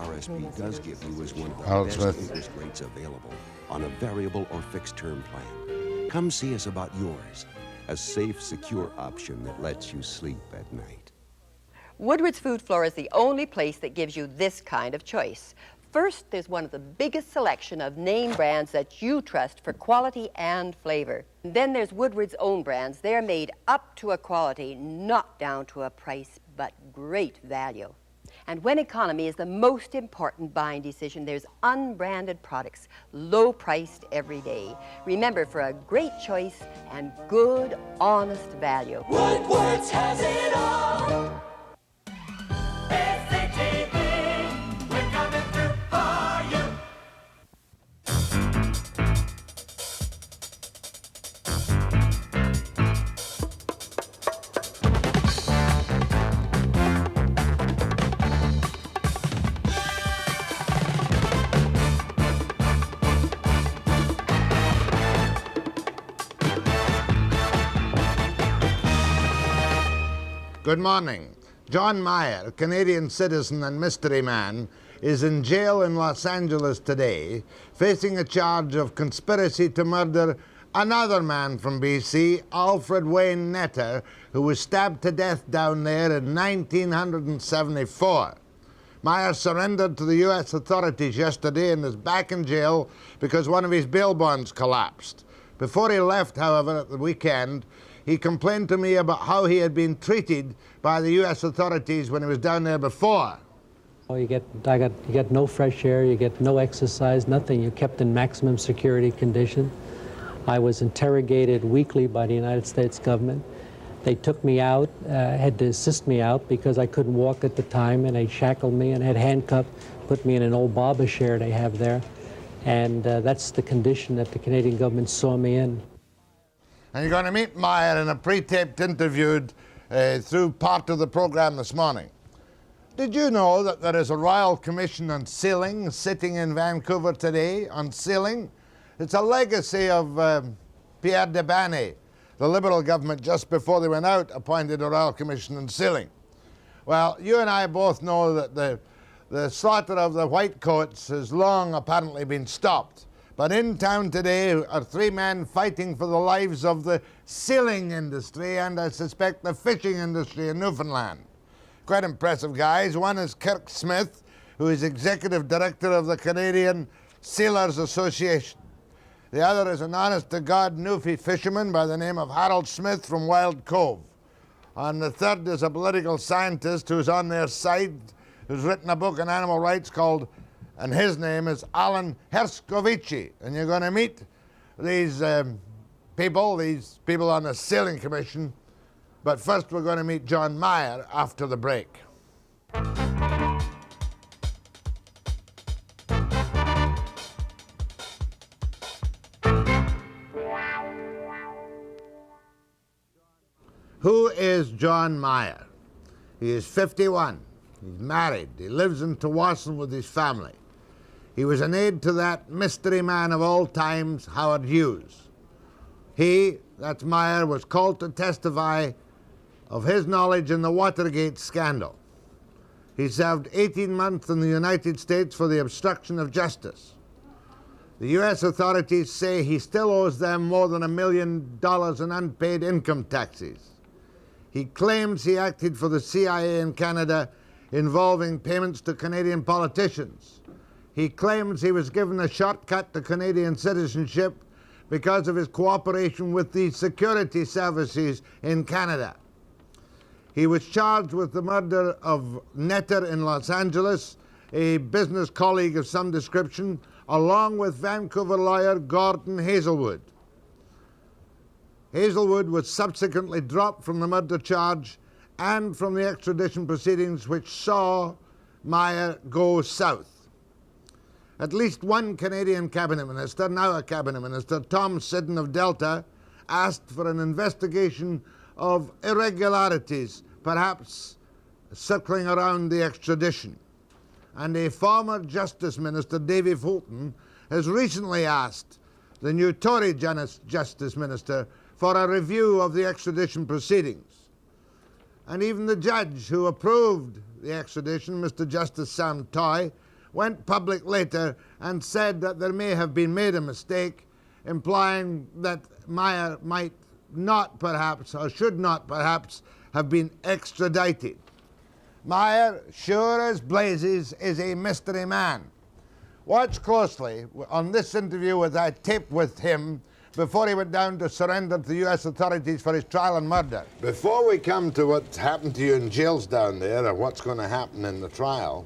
RSP does give you is one of the Alan best Smith. interest rates available on a variable or fixed term plan. Come see us about yours. A safe, secure option that lets you sleep at night. Woodward's Food Floor is the only place that gives you this kind of choice. First, there's one of the biggest selection of name brands that you trust for quality and flavor. Then there's Woodward's own brands. They're made up to a quality, not down to a price, but great value. And when economy is the most important buying decision, there's unbranded products, low-priced every day. Remember, for a great choice and good, honest value. Woodward's has it all. We're coming through for you. Good morning. John Meier, Canadian citizen and mystery man, is in jail in Los Angeles today, facing a charge of conspiracy to murder another man from BC, Alfred Wayne Netter, who was stabbed to death down there in 1974. Meier surrendered to the U.S. authorities yesterday and is back in jail because one of his bail bonds collapsed. Before he left, however, at the weekend, he complained to me about how he had been treated by the U.S. authorities when he was down there before. Well, you get no fresh air, you get no exercise, nothing. You're kept in maximum security condition. I was interrogated weekly by the United States government. They took me out, had to assist me out because I couldn't walk at the time, and they shackled me and had handcuffed, put me in an old barber chair they have there. And that's the condition that the Canadian government saw me in. And you're going to meet Meier in a pre-taped interview through part of the program this morning. Did you know that there is a Royal Commission on Sealing sitting in Vancouver today on sealing? It's a legacy of Pierre de Banet. The Liberal government, just before they went out, appointed a Royal Commission on Sealing. Well, you and I both know that the slaughter of the whitecoats has long apparently been stopped. But in town today are three men fighting for the lives of the sealing industry and, I suspect, the fishing industry in Newfoundland. Quite impressive guys. One is Kirk Smith, who is Executive Director of the Canadian Sealers Association. The other is an honest-to-God Newfie fisherman by the name of Harold Smith from Wild Cove. And the third is a political scientist who's on their side, who's written a book on animal rights called, and his name is Alan Herscovici. And you're going to meet these people on the Sealing Commission. But first we're going to meet John Meier after the break. Who is John Meier? He is 51. He's married. He lives in Tawasin with his family. He was an aide to that mystery man of all times, Howard Hughes. He, that's Meier, was called to testify of his knowledge in the Watergate scandal. He served 18 months in the United States for the obstruction of justice. The U.S. authorities say he still owes them more than $1 million in unpaid income taxes. He claims he acted for the CIA in Canada involving payments to Canadian politicians. He claims he was given a shortcut to Canadian citizenship because of his cooperation with the security services in Canada. He was charged with the murder of Netter in Los Angeles, a business colleague of some description, along with Vancouver lawyer Gordon Hazelwood. Hazelwood was subsequently dropped from the murder charge and from the extradition proceedings which saw Meier go south. At least one Canadian cabinet minister, now a cabinet minister, Tom Siddon of Delta, asked for an investigation of irregularities, perhaps circling around the extradition. And a former Justice Minister, Davy Fulton, has recently asked the new Tory Justice Minister for a review of the extradition proceedings. And even the judge who approved the extradition, Mr. Justice Sam Toy, went public later and said that there may have been made a mistake, implying that Meier might not perhaps, or should not perhaps, have been extradited. Meier, sure as blazes, is a mystery man. Watch closely on this interview as I taped with him before he went down to surrender to the U.S. authorities for his trial and murder. Before we come to what's happened to you in jails down there, or what's going to happen in the trial,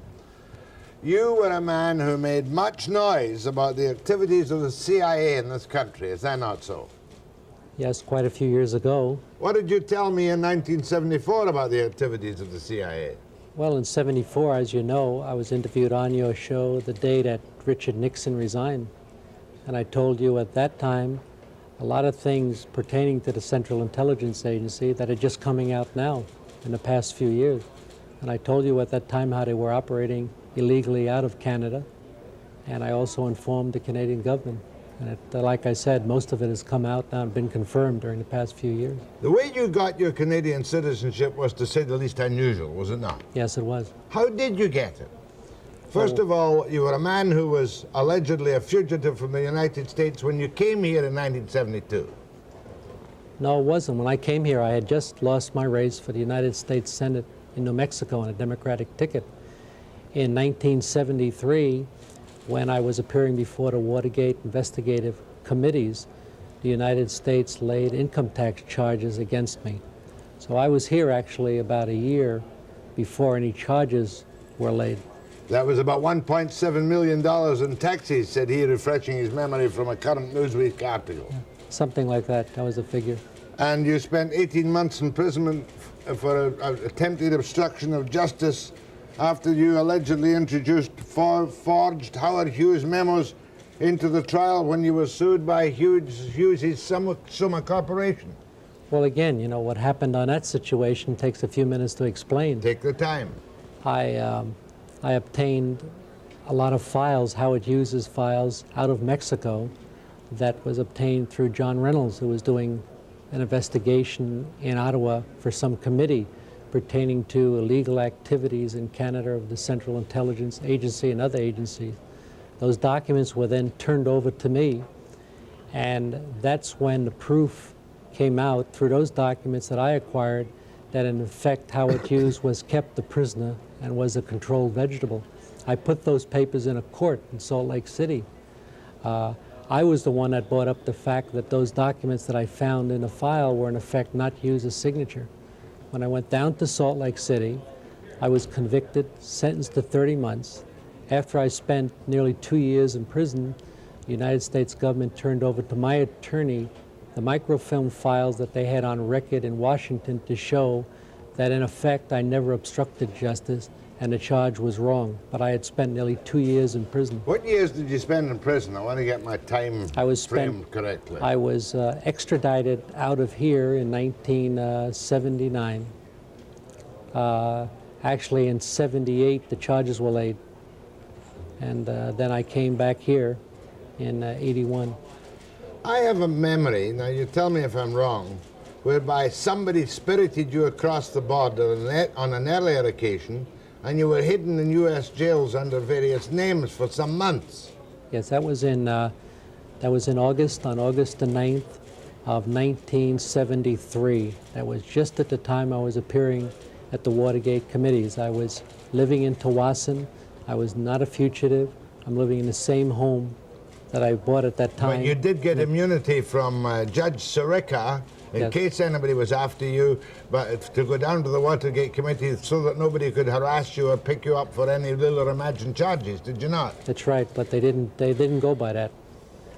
you were a man who made much noise about the activities of the CIA in this country. Is that not so? Yes, quite a few years ago. What did you tell me in 1974 about the activities of the CIA? Well, in '74, as you know, I was interviewed on your show the day that Richard Nixon resigned. And I told you at that time a lot of things pertaining to the Central Intelligence Agency that are just coming out now in the past few years. And I told you at that time how they were operating illegally out of Canada. And I also informed the Canadian government. And like I said, most of it has come out now and been confirmed during the past few years. The way you got your Canadian citizenship was, to say the least, unusual, was it not? Yes, it was. How did you get it? First of all, you were a man who was allegedly a fugitive from the United States when you came here in 1972. No, it wasn't. When I came here, I had just lost my race for the United States Senate in New Mexico on a Democratic ticket. In 1973, when I was appearing before the Watergate investigative committees, the United States laid income tax charges against me. So I was here actually about a year before any charges were laid. That was about $1.7 million in taxes, said he, refreshing his memory from a current Newsweek article. Yeah, something like that. That was the figure. And you spent 18 months imprisonment for attempted obstruction of justice after you allegedly introduced forged Howard Hughes memos into the trial when you were sued by Hughes' Summa Corporation. Well, again, you know, what happened on that situation takes a few minutes to explain. Take the time. I obtained a lot of files, Howard Hughes' files, out of Mexico that was obtained through John Reynolds, who was doing an investigation in Ottawa for some committee pertaining to illegal activities in Canada of the Central Intelligence Agency and other agencies. Those documents were then turned over to me, and that's when the proof came out through those documents that I acquired that in effect Howard Hughes was kept a prisoner and was a controlled vegetable. I put those papers in a court in Salt Lake City. I was the one that brought up the fact that those documents that I found in the file were in effect not Hughes' signature. When I went down to Salt Lake City, I was convicted, sentenced to 30 months. After I spent nearly 2 years in prison, the United States government turned over to my attorney the microfilm files that they had on record in Washington to show that in effect I never obstructed justice and the charge was wrong, but I had spent nearly 2 years in prison. What years did you spend in prison? I want to get my time framed correctly. I was extradited out of here in 1979. Actually, in '78, the charges were laid. And then I came back here in '81. I have a memory, now you tell me if I'm wrong, whereby somebody spirited you across the border on an earlier occasion, and you were hidden in U.S. jails under various names for some months. Yes, that was in August, on August the 9th of 1973. That was just at the time I was appearing at the Watergate committees. I was living in Tawasin. I was not a fugitive. I'm living in the same home that I bought at that time. But you did get immunity from Judge Sirica in case anybody was after you, but to go down to the Watergate committee so that nobody could harass you or pick you up for any little or imagined charges, did you not? That's right, but they didn't go by that.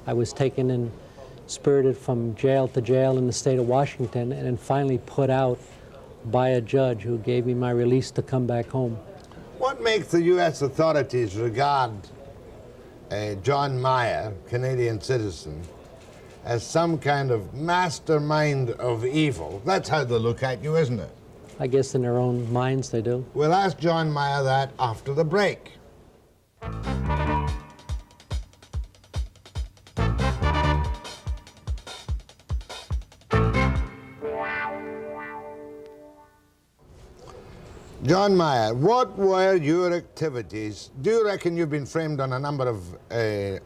I was taken and spirited from jail to jail in the state of Washington and then finally put out by a judge who gave me my release to come back home. What makes the U.S. authorities regard John Meier, Canadian citizen, as some kind of mastermind of evil? That's how they look at you, isn't it? I guess in their own minds they do. We'll ask John Meier that after the break. John Meier, what were your activities? Do you reckon you've been framed on a number of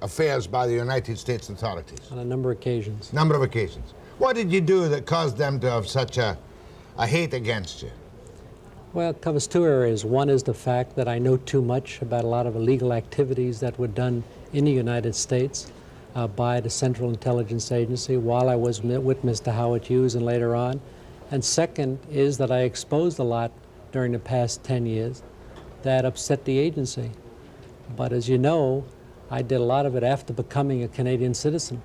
affairs by the United States authorities? On a number of occasions. Number of occasions. What did you do that caused them to have such a hate against you? Well, it covers two areas. One is the fact that I know too much about a lot of illegal activities that were done in the United States by the Central Intelligence Agency while I was with Mr. Howard Hughes and later on. And second is that I exposed a lot during the past 10 years that upset the agency. But as you know, I did a lot of it after becoming a Canadian citizen,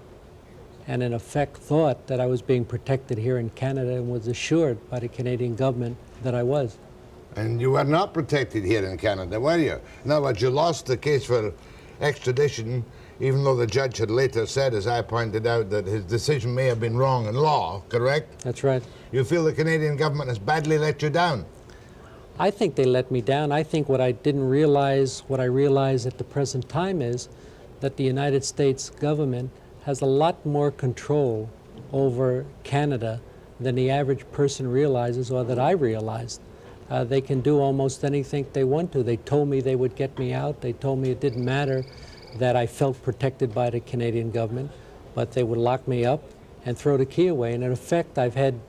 and in effect thought that I was being protected here in Canada and was assured by the Canadian government that I was. And you were not protected here in Canada, were you? In other words, you lost the case for extradition, even though the judge had later said, as I pointed out, that his decision may have been wrong in law, correct? That's right. You feel the Canadian government has badly let you down? I think they let me down. I think what I didn't realize, what I realize at the present time is that the United States government has a lot more control over Canada than the average person realizes or that I realized. They can do almost anything they want to. They told me they would get me out. They told me it didn't matter that I felt protected by the Canadian government, but they would lock me up and throw the key away. And in effect, I've had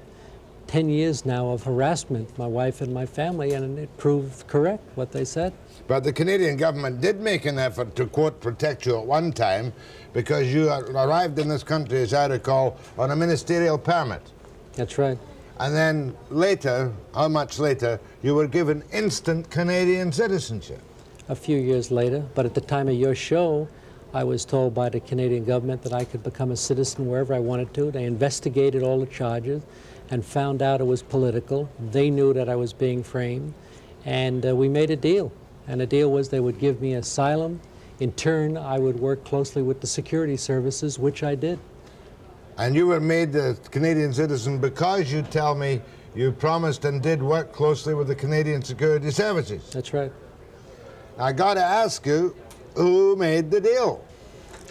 10 years now of harassment, my wife and my family, and it proved correct what they said. But the Canadian government did make an effort to, quote, protect you at one time because you arrived in this country, as I recall, on a ministerial permit. That's right. And then later, how much later, you were given instant Canadian citizenship. A few years later, but at the time of your show, I was told by the Canadian government that I could become a citizen wherever I wanted to. They investigated all the charges and found out it was political. They knew that I was being framed, and we made a deal. And the deal was they would give me asylum. In turn, I would work closely with the security services, which I did. And you were made a Canadian citizen because, you tell me, you promised and did work closely with the Canadian security services. That's right. I got to ask you, who made the deal?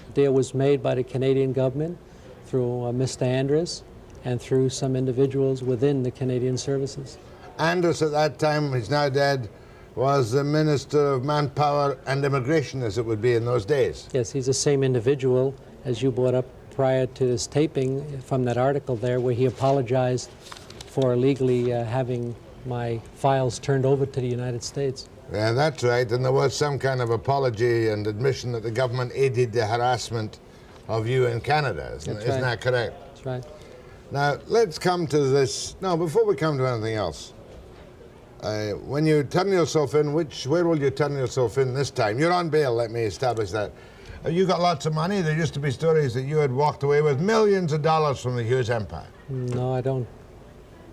The deal was made by the Canadian government through Mr. Andrus and through some individuals within the Canadian services. Andrus, at that time, he's now dead, was the Minister of Manpower and Immigration, as it would be in those days. Yes, he's the same individual as you brought up prior to this taping from that article there, where he apologized for illegally having my files turned over to the United States. Yeah, that's right. And there was some kind of apology and admission that the government aided the harassment of you in Canada. Isn't that correct? That's right. Now, let's come to this. No, before we come to anything else, when you turn yourself in, where will you turn yourself in this time? You're on bail, let me establish that. You got lots of money. There used to be stories that you had walked away with millions of dollars from the Hughes empire. No, I don't.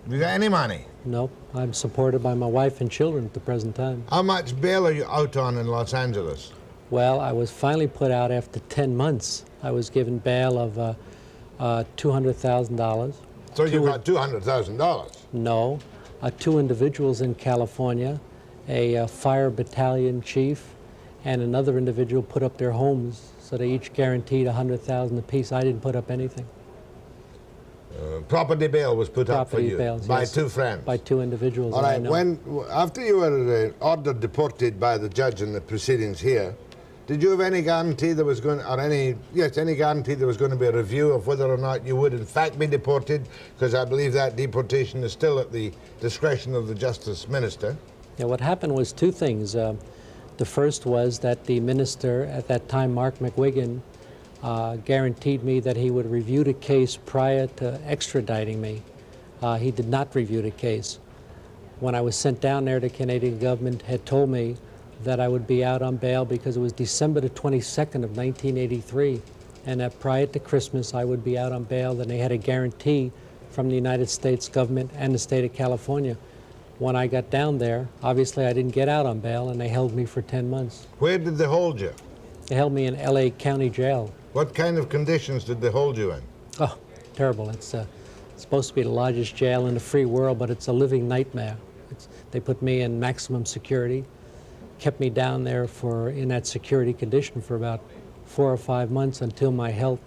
You got any money? No, I'm supported by my wife and children at the present time. How much bail are you out on in Los Angeles? Well, I was finally put out after 10 months. I was given bail of $200,000. So you got $200,000? No. Two individuals in California, a fire battalion chief and another individual put up their homes, so they each guaranteed $100,000 apiece. I didn't put up anything. Property bail was put up for you bails, by yes, two friends? By two individuals. All right, after you were ordered deported by the judge in the proceedings here, did you have any guarantee there was going, any guarantee there was going to be a review of whether or not you would in fact be deported? Because I believe that deportation is still at the discretion of the Justice Minister. Yeah, what happened was two things. The first was that the minister at that time, Mark McGuigan, guaranteed me that he would review the case prior to extraditing me. He did not review the case. When I was sent down there, the Canadian government had told me that I would be out on bail because it was December the 22nd of 1983, and that prior to Christmas I would be out on bail, and they had a guarantee from the United States government and the state of California. When I got down there, obviously I didn't get out on bail, and they held me for 10 months. Where did they hold you? They held me in LA County Jail. What kind of conditions did they hold you in? Oh, terrible. It's supposed to be the largest jail in the free world, but it's a living nightmare. They put me in maximum security, kept me down there in that security condition for about 4 or 5 months until my health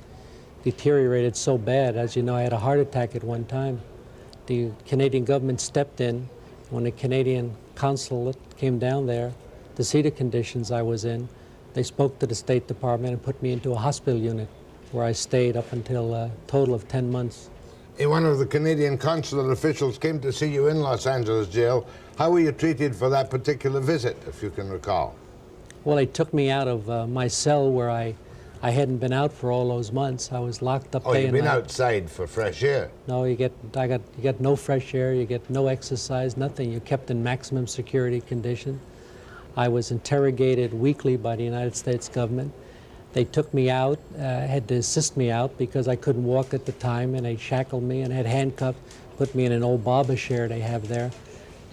deteriorated so bad. As you know, I had a heart attack at one time. The Canadian government stepped in When the Canadian consulate came down there to see the conditions I was in, they spoke to the State Department and put me into a hospital unit where I stayed up until a total of 10 months. One of the Canadian consulate officials came to see you in Los Angeles jail. How were you treated for that particular visit, if you can recall? Well, they took me out of my cell where I hadn't been out for all those months. I was locked up day and night. Oh, you've been outside for fresh air? No, you get no fresh air, you get no exercise, nothing. You're kept in maximum security condition. I was interrogated weekly by the United States government. They took me out, had to assist me out because I couldn't walk at the time, and they shackled me and had handcuffs, put me in an old barber chair they have there.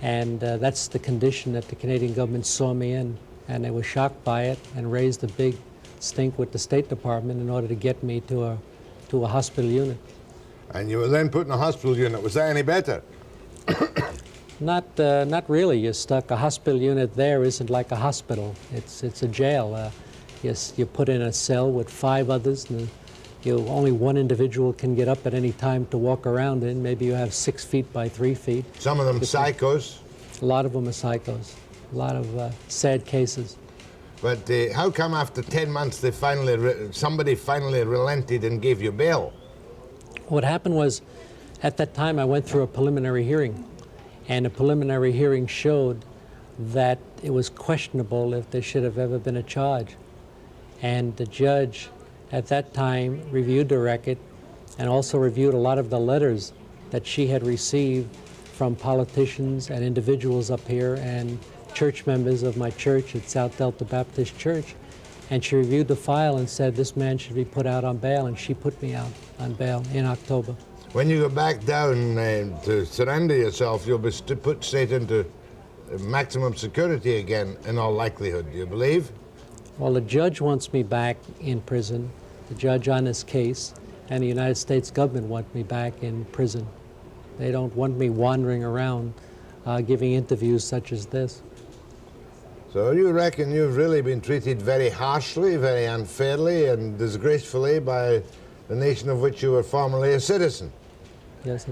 And that's the condition that the Canadian government saw me in. And they were shocked by it and raised a big stink with the State Department in order to get me to a hospital unit. And you were then put in a hospital unit. Was that any better? Not really. You're stuck. A hospital unit there isn't like a hospital. It's a jail. Yes, you're put in a cell with 5 others, and only one individual can get up at any time to walk around in. Maybe you have 6 feet by 3 feet. Some of them psychos? A lot of them are psychos. A lot of sad cases. But how come after 10 months somebody finally relented and gave you bail? What happened was, at that time I went through a preliminary hearing, and the preliminary hearing showed that it was questionable if there should have ever been a charge. And the judge at that time reviewed the record and also reviewed a lot of the letters that she had received from politicians and individuals up here and church members of my church at South Delta Baptist Church. And she reviewed the file and said this man should be put out on bail, and she put me out on bail in October. When you go back down to surrender yourself, you'll be put straight into maximum security again, in all likelihood, do you believe? Well, the judge wants me back in prison, the judge on this case, and the United States government want me back in prison. They don't want me wandering around giving interviews such as this. So you reckon you've really been treated very harshly, very unfairly, and disgracefully by the nation of which you were formerly a citizen? Yes,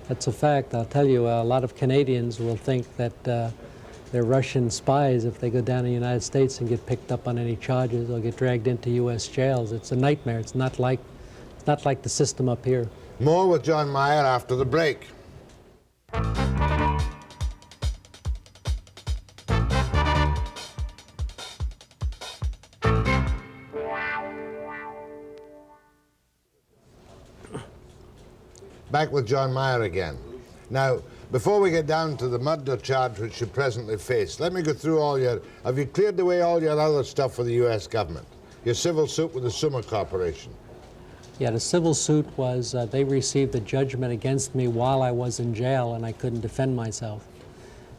that's a fact. I'll tell you, a lot of Canadians will think that they're Russian spies if they go down to the United States and get picked up on any charges or get dragged into U.S. jails. It's a nightmare. It's not like the system up here. More with John Meier after the break. Back with John Meier again. Now, before we get down to the murder charge which you presently face, let me go through have you cleared away all your other stuff for the U.S. government? Your civil suit with the Summa Corporation? Yeah, the civil suit was, they received a judgment against me while I was in jail and I couldn't defend myself.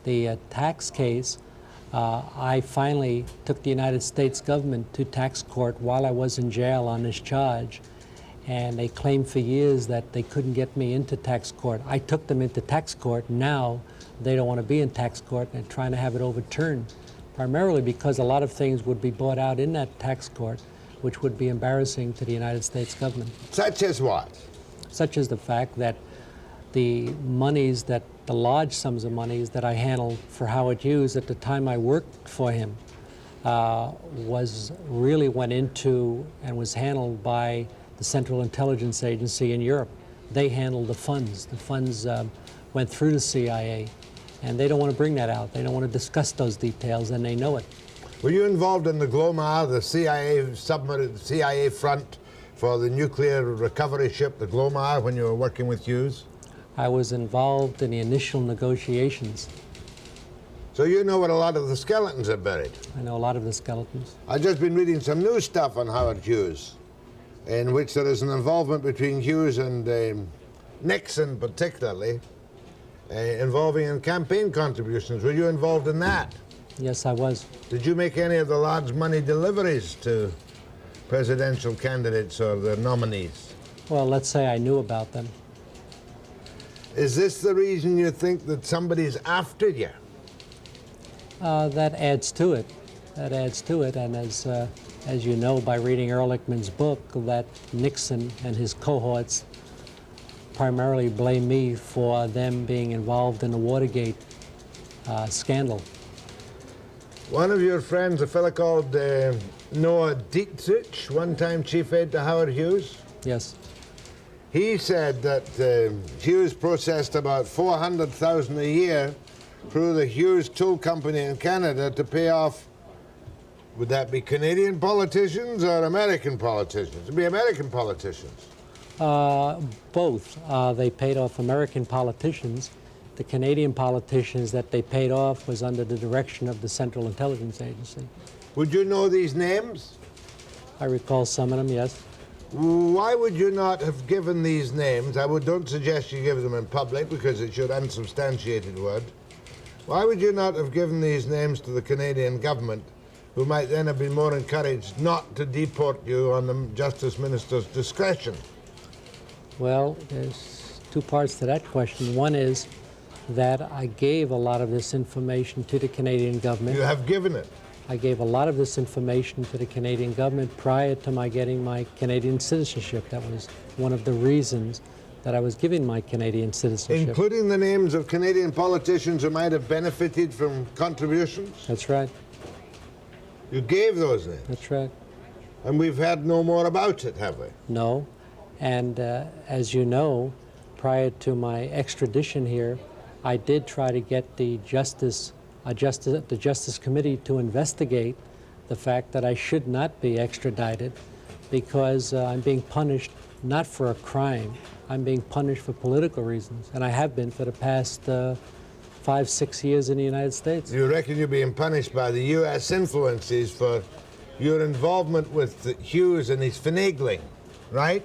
The tax case, I finally took the United States government to tax court while I was in jail on this charge. And they claimed for years that they couldn't get me into tax court. I took them into tax court. Now they don't want to be in tax court and they're trying to have it overturned, primarily because a lot of things would be brought out in that tax court which would be embarrassing to the United States government. Such as what? Such as the fact that the large sums of monies that I handled for Howard Hughes at the time I worked for him went into and was handled by the Central Intelligence Agency in Europe. They handled the funds. The funds went through the CIA, and they don't want to bring that out. They don't want to discuss those details, and they know it. Were you involved in the Glomar, the CIA submarine, CIA front for the nuclear recovery ship, the Glomar, when you were working with Hughes? I was involved in the initial negotiations. So you know where a lot of the skeletons are buried? I know a lot of the skeletons. I've just been reading some new stuff on Howard Hughes, in which there is an involvement between Hughes and Nixon particularly, involving in campaign contributions. Were you involved in that? Yes, I was. Did you make any of the large money deliveries to presidential candidates or their nominees? Well, let's say I knew about them. Is this the reason you think that somebody's after you? That adds to it. That adds to it, and as you know by reading Ehrlichman's book, that Nixon and his cohorts primarily blame me for them being involved in the Watergate scandal. One of your friends, a fellow called Noah Dietrich, one-time chief aide to Howard Hughes, Yes. he said that Hughes processed about $400,000 a year through the Hughes Tool Company in Canada to pay off, would that be Canadian politicians or American politicians? It'd be American politicians. Both. They paid off American politicians. The Canadian politicians that they paid off was under the direction of the Central Intelligence Agency. Would you know these names? I recall some of them, yes. Why would you not have given these names? Don't suggest you give them in public because it's your unsubstantiated word. Why would you not have given these names to the Canadian government, who might then have been more encouraged not to deport you on the Justice Minister's discretion? Well, there's two parts to that question. One is that I gave a lot of this information to the Canadian government. You have given it. I gave a lot of this information to the Canadian government prior to my getting my Canadian citizenship. That was one of the reasons that I was giving my Canadian citizenship. Including the names of Canadian politicians who might have benefited from contributions? That's right. You gave those names? That's right. And we've heard no more about it, have we? No. And as you know, prior to my extradition here, I did try to get the Justice Committee to investigate the fact that I should not be extradited because I'm being punished not for a crime. I'm being punished for political reasons, and I have been for the past 5-6 years in the United States. You reckon you're being punished by the U.S. influences for your involvement with Hughes and his finagling, right?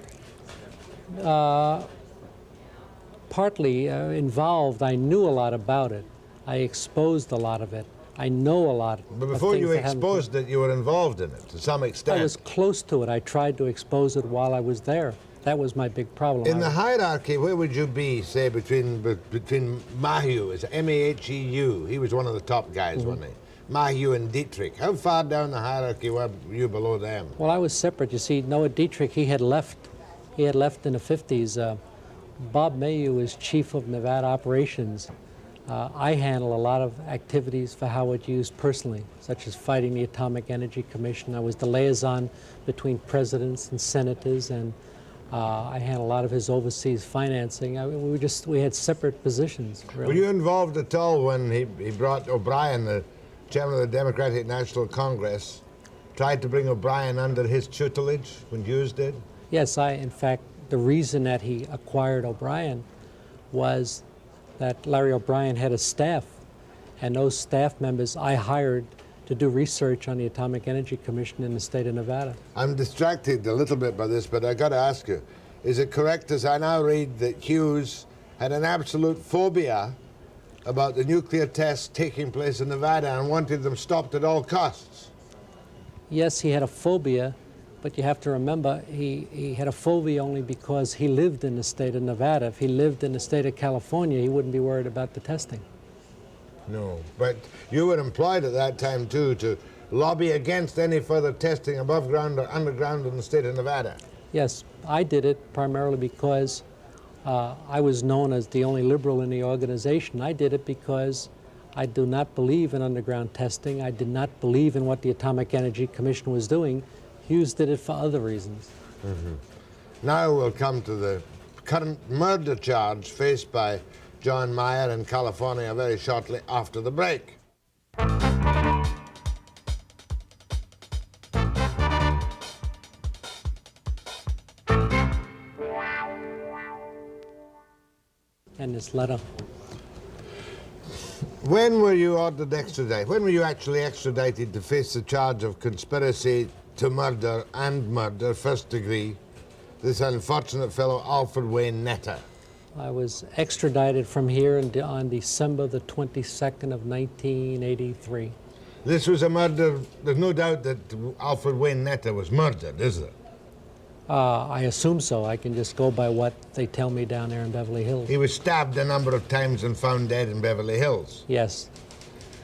Partly involved. I knew a lot about it. I exposed a lot of it. I know a lot of But before you things that exposed it, you were involved in it to some extent. I was close to it. I tried to expose it while I was there. That was my big problem. In the hierarchy, where would you be, say, between Mayhew, it's M-A-H-E-U, he was one of the top guys, wasn't he? Mayhew and Dietrich. How far down the hierarchy were you below them? Well, I was separate. You see, Noah Dietrich, he had left. He had left in the 50s. Bob Mayhew is chief of Nevada operations. I handle a lot of activities for Howard Hughes personally, such as fighting the Atomic Energy Commission. I was the liaison between presidents and senators, and I handle a lot of his overseas financing. I mean, we had separate positions, really. Were you involved at all when he brought O'Brien, the chairman of the Democratic National Congress, tried to bring O'Brien under his tutelage when Hughes did? Yes, in fact, the reason that he acquired O'Brien was that Larry O'Brien had a staff, and those staff members I hired to do research on the Atomic Energy Commission in the state of Nevada. I'm distracted a little bit by this, but I got to ask you, is it correct as I now read that Hughes had an absolute phobia about the nuclear tests taking place in Nevada and wanted them stopped at all costs? Yes, he had a phobia, but you have to remember he had a phobia only because he lived in the state of Nevada. If he lived in the state of California, he wouldn't be worried about the testing. No, but you were employed at that time, too, to lobby against any further testing above ground or underground in the state of Nevada. Yes, I did it primarily because I was known as the only liberal in the organization. I did it because I do not believe in underground testing. I did not believe in what the Atomic Energy Commission was doing. Hughes did it for other reasons. Mm-hmm. Now we'll come to the current murder charge faced by John Meier in California very shortly after the break. And this letter. When were you ordered extradited? When were you actually extradited to face the charge of conspiracy to murder and murder, first degree, this unfortunate fellow Alfred Wayne Netter? I was extradited from here on December the 22nd of 1983. This was a murder. There's no doubt that Alfred Wayne Netter was murdered, is there? I assume so. I can just go by what they tell me down there in Beverly Hills. He was stabbed a number of times and found dead in Beverly Hills. Yes.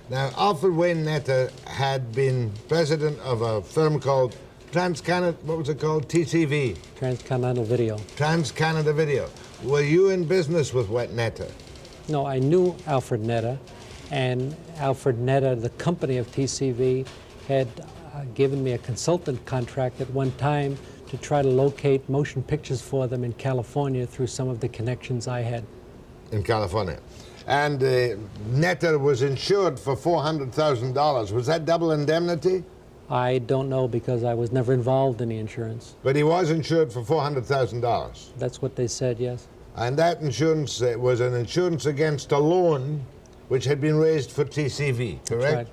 Now, Alfred Wayne Netter had been president of a firm called TransCanada, what was it called? TCV. TransCanada Video. TransCanada Video. Were you in business with Netter? No, I knew Alfred Netter. And Alfred Netta, the company of TCV, had given me a consultant contract at one time to try to locate motion pictures for them in California through some of the connections I had. In California. And Netta was insured for $400,000. Was that double indemnity? I don't know because I was never involved in the insurance. But he was insured for $400,000. That's what they said, yes. And that insurance was an insurance against a loan which had been raised for TCV, correct? That's right.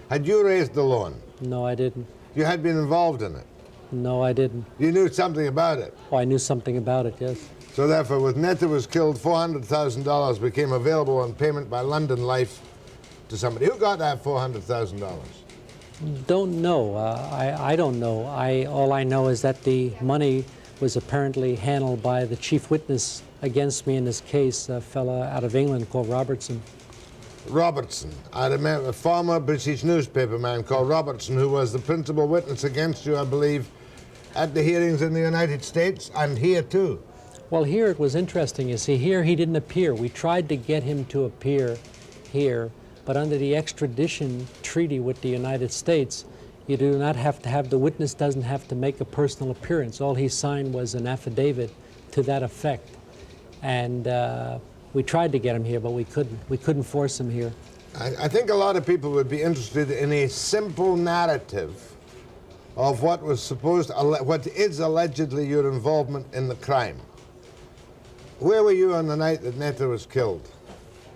Had you raised the loan? No, I didn't. You had been involved in it? No, I didn't. You knew something about it? Oh, I knew something about it, yes. So therefore, with Netta was killed, $400,000 became available on payment by London Life to somebody. Who got that $400,000? Don't know. I don't know. All I know is that the money was apparently handled by the chief witness against me in this case, a fella out of England called Robertson. Robertson. I remember a former British newspaper man called Robertson, who was the principal witness against you, I believe, at the hearings in the United States and here too. Well, here it was interesting. You see, here he didn't appear. We tried to get him to appear here, but under the extradition treaty with the United States, you do not have to have, the witness doesn't have to make a personal appearance. All he signed was an affidavit to that effect. And we tried to get him here, but we couldn't. We couldn't force him here. I think a lot of people would be interested in a simple narrative of what was what is allegedly your involvement in the crime. Where were you on the night that Netta was killed?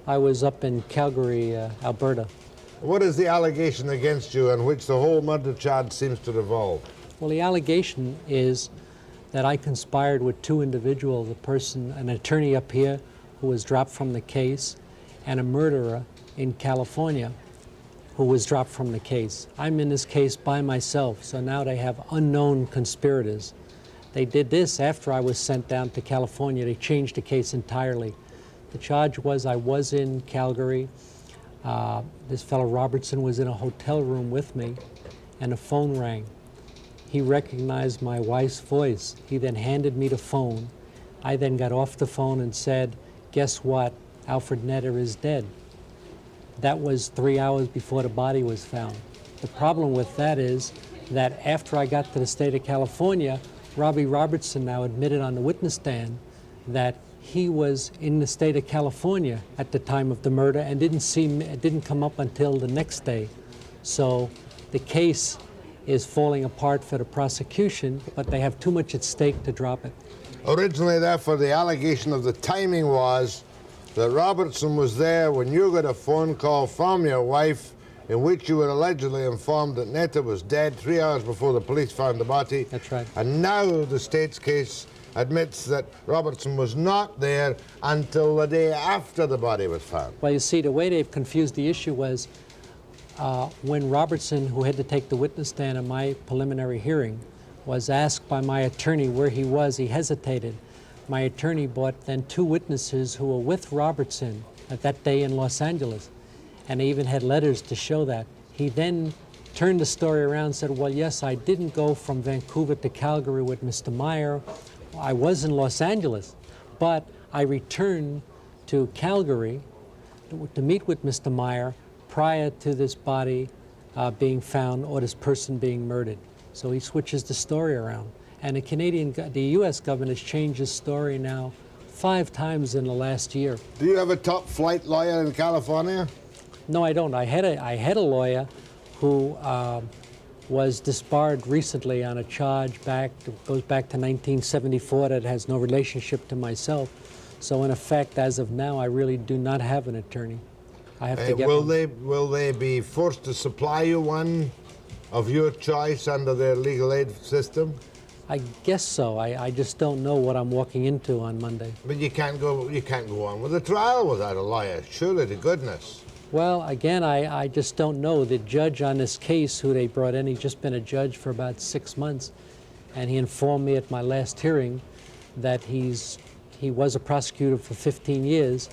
I was up in Calgary, Alberta. What is the allegation against you on which the whole murder charge seems to revolve? Well, the allegation is that I conspired with two individuals, an attorney up here who was dropped from the case, and a murderer in California who was dropped from the case. I'm in this case by myself, so now they have unknown conspirators. They did this after I was sent down to California. They changed the case entirely. The charge was I was in Calgary. This fellow Robertson was in a hotel room with me, and a phone rang. He recognized my wife's voice. He then handed me the phone. I then got off the phone and said, "Guess what? Alfred Netta is dead." That was 3 hours before the body was found. The problem with that is that after I got to the state of California, Robbie Robertson now admitted on the witness stand that he was in the state of California at the time of the murder and didn't come up until the next day. So the case is falling apart for the prosecution, but they have too much at stake to drop it. Originally, therefore, the allegation of the timing was that Robertson was there when you got a phone call from your wife in which you were allegedly informed that Netta was dead 3 hours before the police found the body. That's right. And now the state's case admits that Robertson was not there until the day after the body was found. Well, you see, the way they've confused the issue was when Robertson, who had to take the witness stand in my preliminary hearing, was asked by my attorney where he was, he hesitated. My attorney brought then two witnesses who were with Robertson at that day in Los Angeles, and they even had letters to show that. He then turned the story around and said, well, yes, I didn't go from Vancouver to Calgary with Mr. Meier. I was in Los Angeles, but I returned to Calgary to meet with Mr. Meier prior to this body being found or this person being murdered. So he switches the story around. And the U.S. government has changed his story now 5 times in the last year. Do you have a top flight lawyer in California? No, I don't. I had a lawyer who was disbarred recently on a charge that goes back to 1974 that has no relationship to myself. So in effect, as of now, I really do not have an attorney. I have to get one. Will they be forced to supply you one of your choice under their legal aid system? I guess so. I just don't know what I'm walking into on Monday. But you can't go on with a trial without a lawyer, surely to goodness. Well, again, I just don't know. The judge on this case who they brought in, he's just been a judge for about 6 months, and he informed me at my last hearing that he was a prosecutor for 15 years,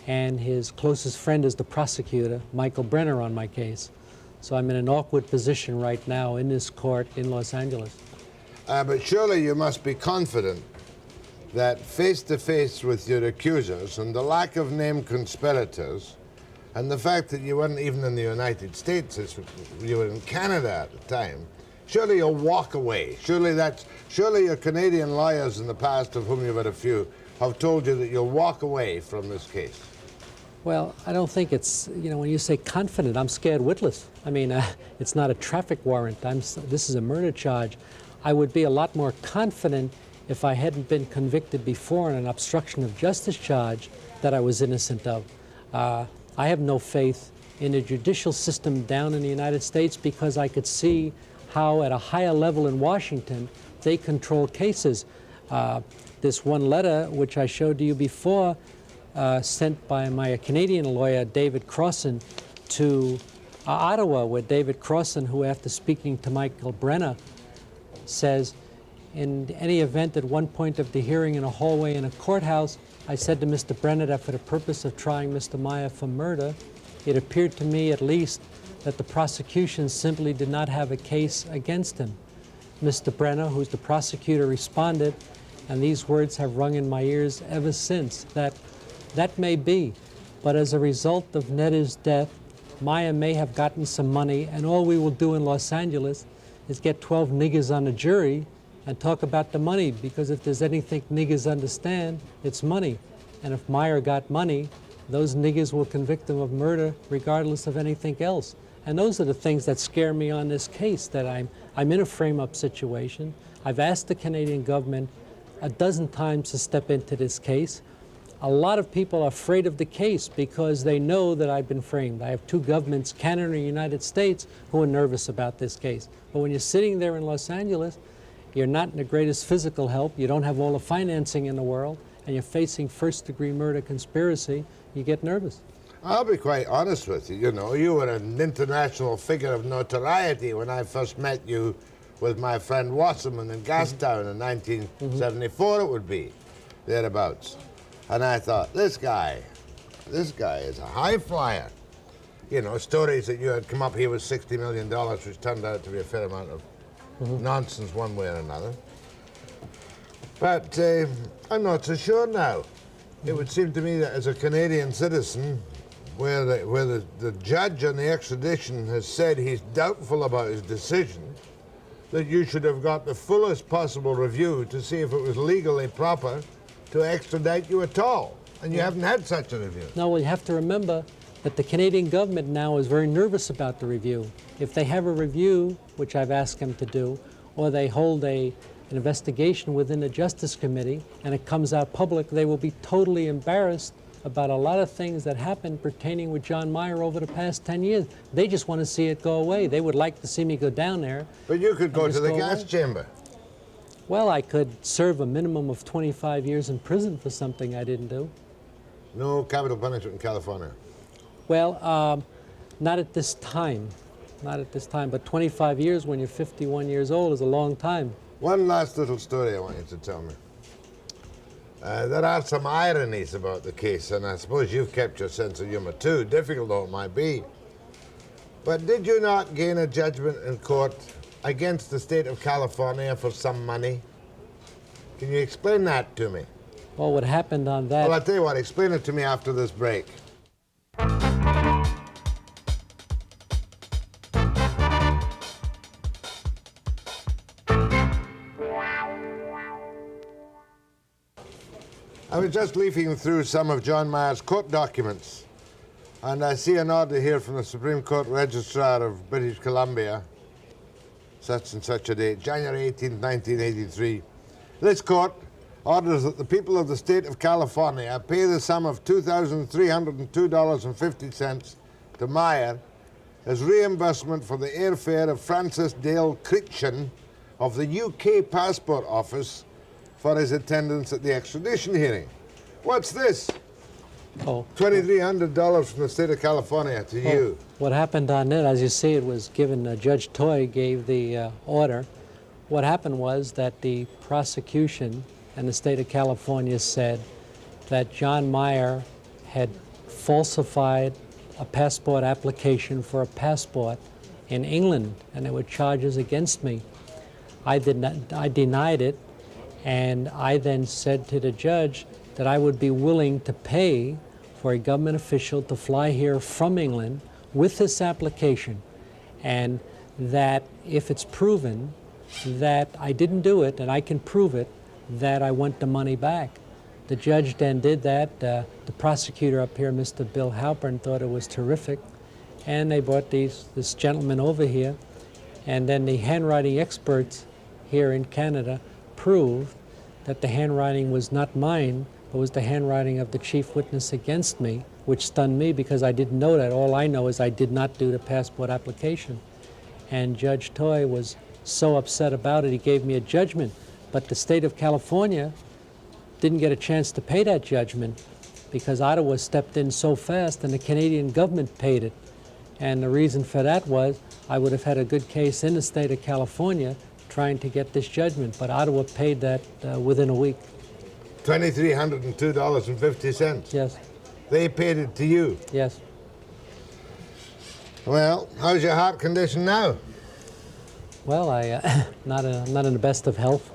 and his closest friend is the prosecutor, Michael Brenner, on my case. So I'm in an awkward position right now in this court in Los Angeles. But surely you must be confident that face-to-face with your accusers and the lack of named conspirators And the fact that you weren't even in the United States, you were in Canada at the time, surely you'll walk away. Surely your Canadian lawyers in the past, of whom you've had a few, have told you that you'll walk away from this case. Well, I don't think it's, when you say confident, I'm scared witless. I mean, it's not a traffic warrant. This is a murder charge. I would be a lot more confident if I hadn't been convicted before on an obstruction of justice charge that I was innocent of. I have no faith in the judicial system down in the United States because I could see how at a higher level in Washington they control cases. This one letter, which I showed to you before, sent by my Canadian lawyer, David Crossan, to Ottawa, where David Crossan, who after speaking to Michael Brenner, says, in any event, at one point of the hearing in a hallway in a courthouse, I said to Mr. Brenner that for the purpose of trying Mr. Meier for murder, it appeared to me at least that the prosecution simply did not have a case against him. Mr. Brenner, who's the prosecutor, responded, and these words have rung in my ears ever since, that may be, but as a result of Netta's death, Meier may have gotten some money, and all we will do in Los Angeles is get 12 niggers on the jury and talk about the money, because if there's anything niggers understand, it's money. And if Meier got money, those niggers will convict him of murder regardless of anything else. And those are the things that scare me on this case, that I'm in a frame-up situation. I've asked the Canadian government a dozen times to step into this case. A lot of people are afraid of the case because they know that I've been framed. I have two governments, Canada and the United States, who are nervous about this case. But when you're sitting there in Los Angeles, you're not in the greatest physical health, you don't have all the financing in the world, and you're facing first-degree murder conspiracy, you get nervous. I'll be quite honest with you. You were an international figure of notoriety when I first met you with my friend Wasserman in Gastown in 1974, it would be, thereabouts. And I thought, this guy is a high flyer. Stories that you had come up here with $60 million, which turned out to be a fair amount of nonsense one way or another. But I'm not so sure now. It would seem to me that as a Canadian citizen, where the judge on the extradition has said he's doubtful about his decision, that you should have got the fullest possible review to see if it was legally proper to extradite you at all. And you haven't had such a review. No, well, you have to remember that the Canadian government now is very nervous about the review. If they have a review, which I've asked them to do, or they hold an investigation within the Justice Committee and it comes out public, they will be totally embarrassed about a lot of things that happened pertaining with John Meier over the past 10 years. They just want to see it go away. They would like to see me go down there. But you could go to the gas chamber. Well, I could serve a minimum of 25 years in prison for something I didn't do. No capital punishment in California. Well, not at this time. Not at this time, but 25 years when you're 51 years old is a long time. One last little story I want you to tell me. There are some ironies about the case, and I suppose you've kept your sense of humor too, difficult though it might be. But did you not gain a judgment in court against the state of California for some money? Can you explain that to me? Well, what happened on that... Well, I'll tell you what, explain it to me after this break. I was just leafing through some of John Meier's court documents, and I see an order here from the Supreme Court Registrar of British Columbia, such and such a date, January 18, 1983. This court orders that the people of the state of California pay the sum of $2,302.50 to Meier as reimbursement for the airfare of Francis Dale Critchin of the UK Passport Office for his attendance at the extradition hearing. What's this? Oh. $2,300 from the state of California to you. What happened on it, as you see, it was given, Judge Toy gave the order. What happened was that the prosecution and the state of California said that John Meier had falsified a passport application for a passport in England, and there were charges against me. I denied it, and I then said to the judge that I would be willing to pay for a government official to fly here from England with this application, and that if it's proven that I didn't do it, and I can prove it, that I want the money back. The judge then did that. The prosecutor up here, Mr. Bill Halpern, thought it was terrific, and they brought this gentleman over here, and then the handwriting experts here in Canada proved that the handwriting was not mine, but was the handwriting of the chief witness against me, which stunned me because I didn't know that. All I know is I did not do the passport application. And Judge Toy was so upset about it, he gave me a judgment. But the state of California didn't get a chance to pay that judgment because Ottawa stepped in so fast and the Canadian government paid it. And the reason for that was I would have had a good case in the state of California trying to get this judgment, but Ottawa paid that within a week. $2,302.50. Yes. They paid it to you. Yes. Well, how's your heart condition now? Well, I'm not in the best of health.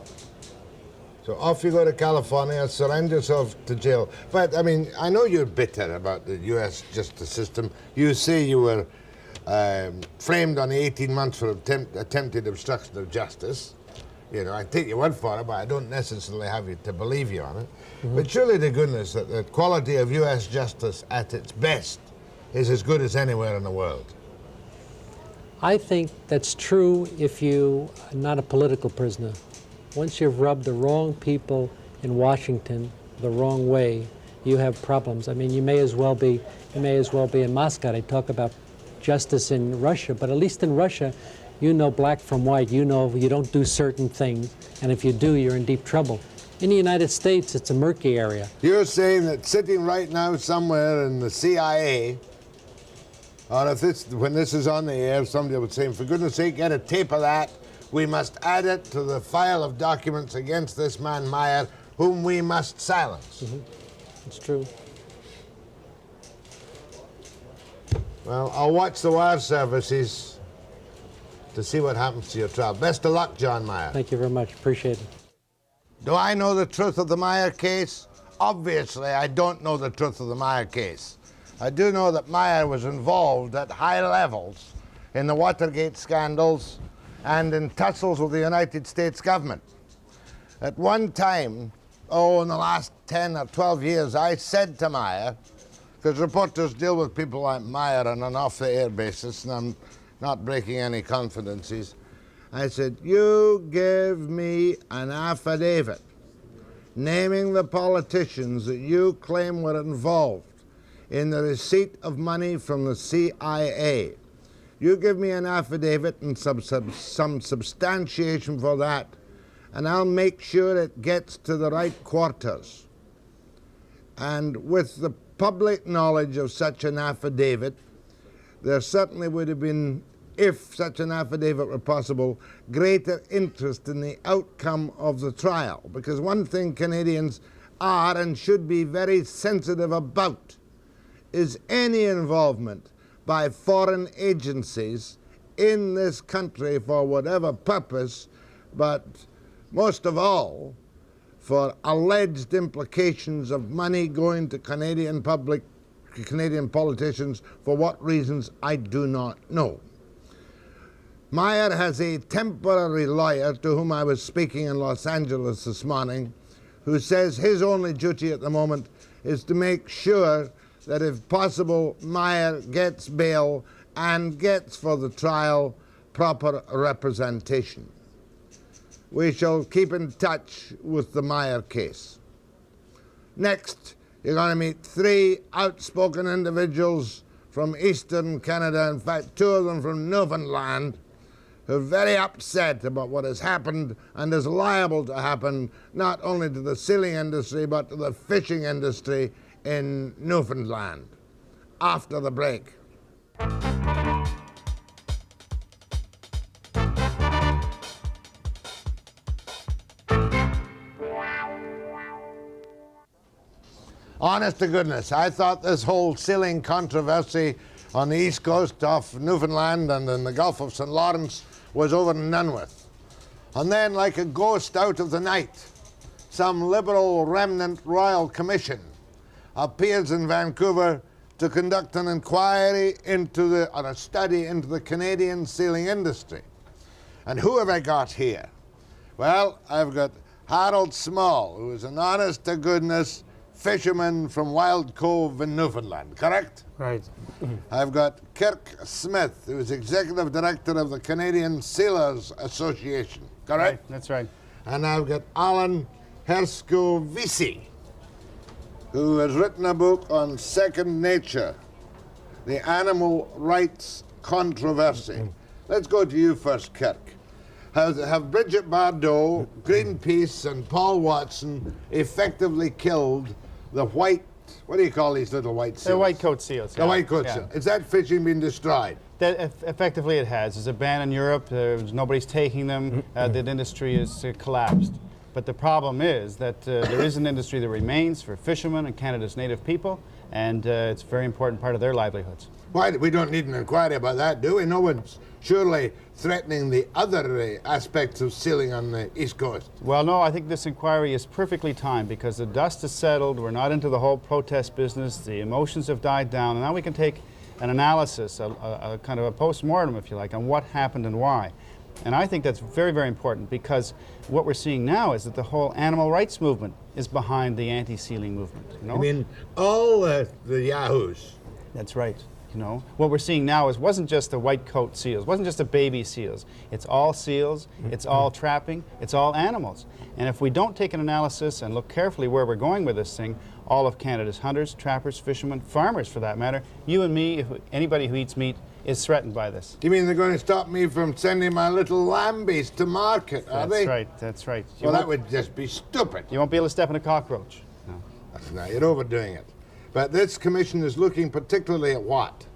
So off you go to California, surrender yourself to jail. But, I mean, I know you're bitter about the U.S. justice system. You say you were framed on 18 months for attempted obstruction of justice. You know, I take your word for it, but I don't necessarily have you to believe you on it. Mm-hmm. But surely to goodness that the quality of U.S. justice at its best is as good as anywhere in the world. I think that's true if you are not a political prisoner. Once you've rubbed the wrong people in Washington the wrong way, you have problems. I mean, you may as well be in Moscow. They talk about justice in Russia, but at least in Russia, you know black from white. You know you don't do certain things, and if you do, you're in deep trouble. In the United States, it's a murky area. You're saying that sitting right now somewhere in the CIA, or if when this is on the air, somebody would say, for goodness sake, get a tape of that. We must add it to the file of documents against this man Meier, whom we must silence. Mm-hmm. It's true. Well, I'll watch the wire services to see what happens to your trial. Best of luck, John Meier. Thank you very much. Appreciate it. Do I know the truth of the Meier case? Obviously, I don't know the truth of the Meier case. I do know that Meier was involved at high levels in the Watergate scandals and in tussles with the United States government. At one time, in the last 10 or 12 years, I said to Meier, because reporters deal with people like Meier on an off-the-air basis, and I'm not breaking any confidences, I said, you give me an affidavit naming the politicians that you claim were involved in the receipt of money from the CIA. You give me an affidavit and some substantiation for that, and I'll make sure it gets to the right quarters. And with the public knowledge of such an affidavit, there certainly would have been, if such an affidavit were possible, greater interest in the outcome of the trial. Because one thing Canadians are and should be very sensitive about is any involvement by foreign agencies in this country for whatever purpose, but most of all for alleged implications of money going to Canadian politicians for what reasons I do not know. Meier has a temporary lawyer to whom I was speaking in Los Angeles this morning, who says his only duty at the moment is to make sure that if possible, Meier gets bail and gets for the trial proper representation. We shall keep in touch with the Meier case. Next, you're going to meet 3 outspoken individuals from Eastern Canada, in fact 2 of them from Newfoundland, who are very upset about what has happened and is liable to happen not only to the sealing industry but to the fishing industry in Newfoundland. After the break. Honest to goodness, I thought this whole sealing controversy on the east coast of Newfoundland and in the Gulf of St. Lawrence was over and done with. And then, like a ghost out of the night, some liberal remnant royal commission appears in Vancouver to conduct an inquiry or a study into the Canadian sealing industry. And who have I got here? Well, I've got Harold Small, who is an honest-to-goodness fisherman from Wild Cove in Newfoundland, correct? Right. I've got Kirk Smith, who is Executive Director of the Canadian Sailors Association, correct? Right, that's right. And I've got Alan Herscovici, who has written a book on second nature, the animal rights controversy. Let's go to you first, Kirk. Have Bridget Bardot, Greenpeace, and Paul Watson effectively killed the white, what do you call these little white seals? They're white coat seals. The white coat seal. Is that fishing been destroyed? Effectively it has. There's a ban in Europe, nobody's taking them, the industry is collapsed. But the problem is that there is an industry that remains for fishermen and Canada's native people, and it's a very important part of their livelihoods. Why, we don't need an inquiry about that, do we? No one's surely threatening the other aspects of sealing on the East Coast. Well, no, I think this inquiry is perfectly timed because the dust has settled, we're not into the whole protest business, the emotions have died down, and now we can take an analysis, a kind of a post-mortem, if you like, on what happened and why. And I think that's very, very important because what we're seeing now is that the whole animal rights movement is behind the anti-sealing movement. You know? I mean, all the yahoos. That's right. You know, what we're seeing now wasn't just the white coat seals, wasn't just the baby seals. It's all seals, it's all trapping, it's all animals. And if we don't take an analysis and look carefully where we're going with this thing, all of Canada's hunters, trappers, fishermen, farmers for that matter, you and me, anybody who eats meat, is threatened by this. You mean they're going to stop me from sending my little lambies to market, are they? That's right, that's right. Well, that would just be stupid. You won't be able to step in a cockroach. No. No, you're overdoing it. But this commission is looking particularly at what?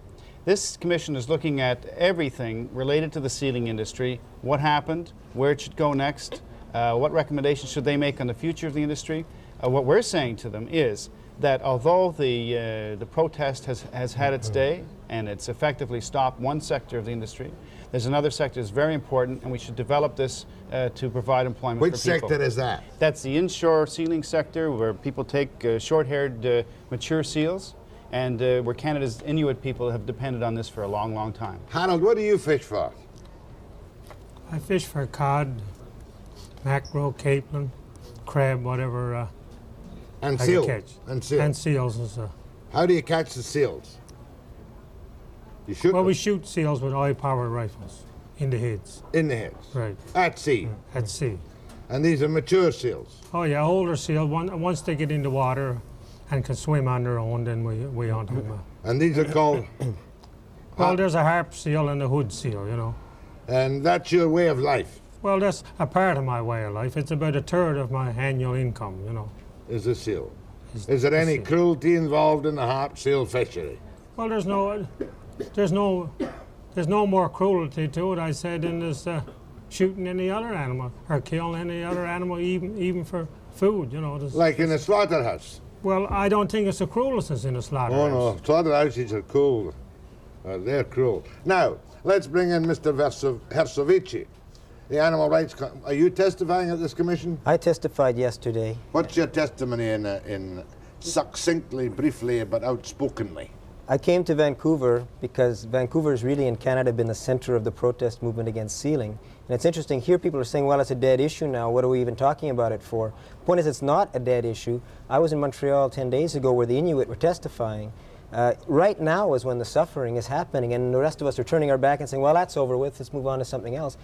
This commission is looking at everything related to the sealing industry, what happened, where it should go next, what recommendations should they make on the future of the industry. What we're saying to them is that although the protest has had its day and it's effectively stopped one sector of the industry, there's another sector that's very important, and we should develop this to provide employment Which for people. sector is that? That's the inshore sealing sector, where people take short-haired mature seals, and where Canada's Inuit people have depended on this for a long, long time. Harold, what do you fish for? I fish for cod, mackerel, capelin, crab, whatever And I seals. can catch. And seals. And seals. Is, How do you catch the seals? You shoot well, them we shoot seals with oil-powered rifles in the heads. in the heads. Right. At sea. At sea. And these are mature seals. Oh yeah, older seal. Once they get in the water and can swim on their own, then we hunt them. And these are called, Well, there's a harp seal and a hood seal, you know. and that's your way of life, Well, that's a part of my way of life. It's about a third of my annual income, you know. is a seal. is Is there the any seal. cruelty involved in the harp seal fishery? Well, there's no more cruelty to it, I said, than there's shooting any other animal or killing any other animal, even for food, you know. Like in a slaughterhouse? Well, I don't think it's the cruelest in a slaughterhouse. Oh no, slaughterhouses are cool. They're cruel. Now, let's bring in Mr. Herscovici, the animal rights. Are you testifying at this commission? I testified yesterday. What's your testimony in succinctly, briefly, but outspokenly? I came to Vancouver because Vancouver has really in Canada been the center of the protest movement against sealing. And it's interesting, here people are saying, well, it's a dead issue now, what are we even talking about it for? The point is, it's not a dead issue. I was in Montreal 10 days ago where the Inuit were testifying. Right now is when the suffering is happening, and the rest of us are turning our back and saying, well, that's over with, let's move on to something else.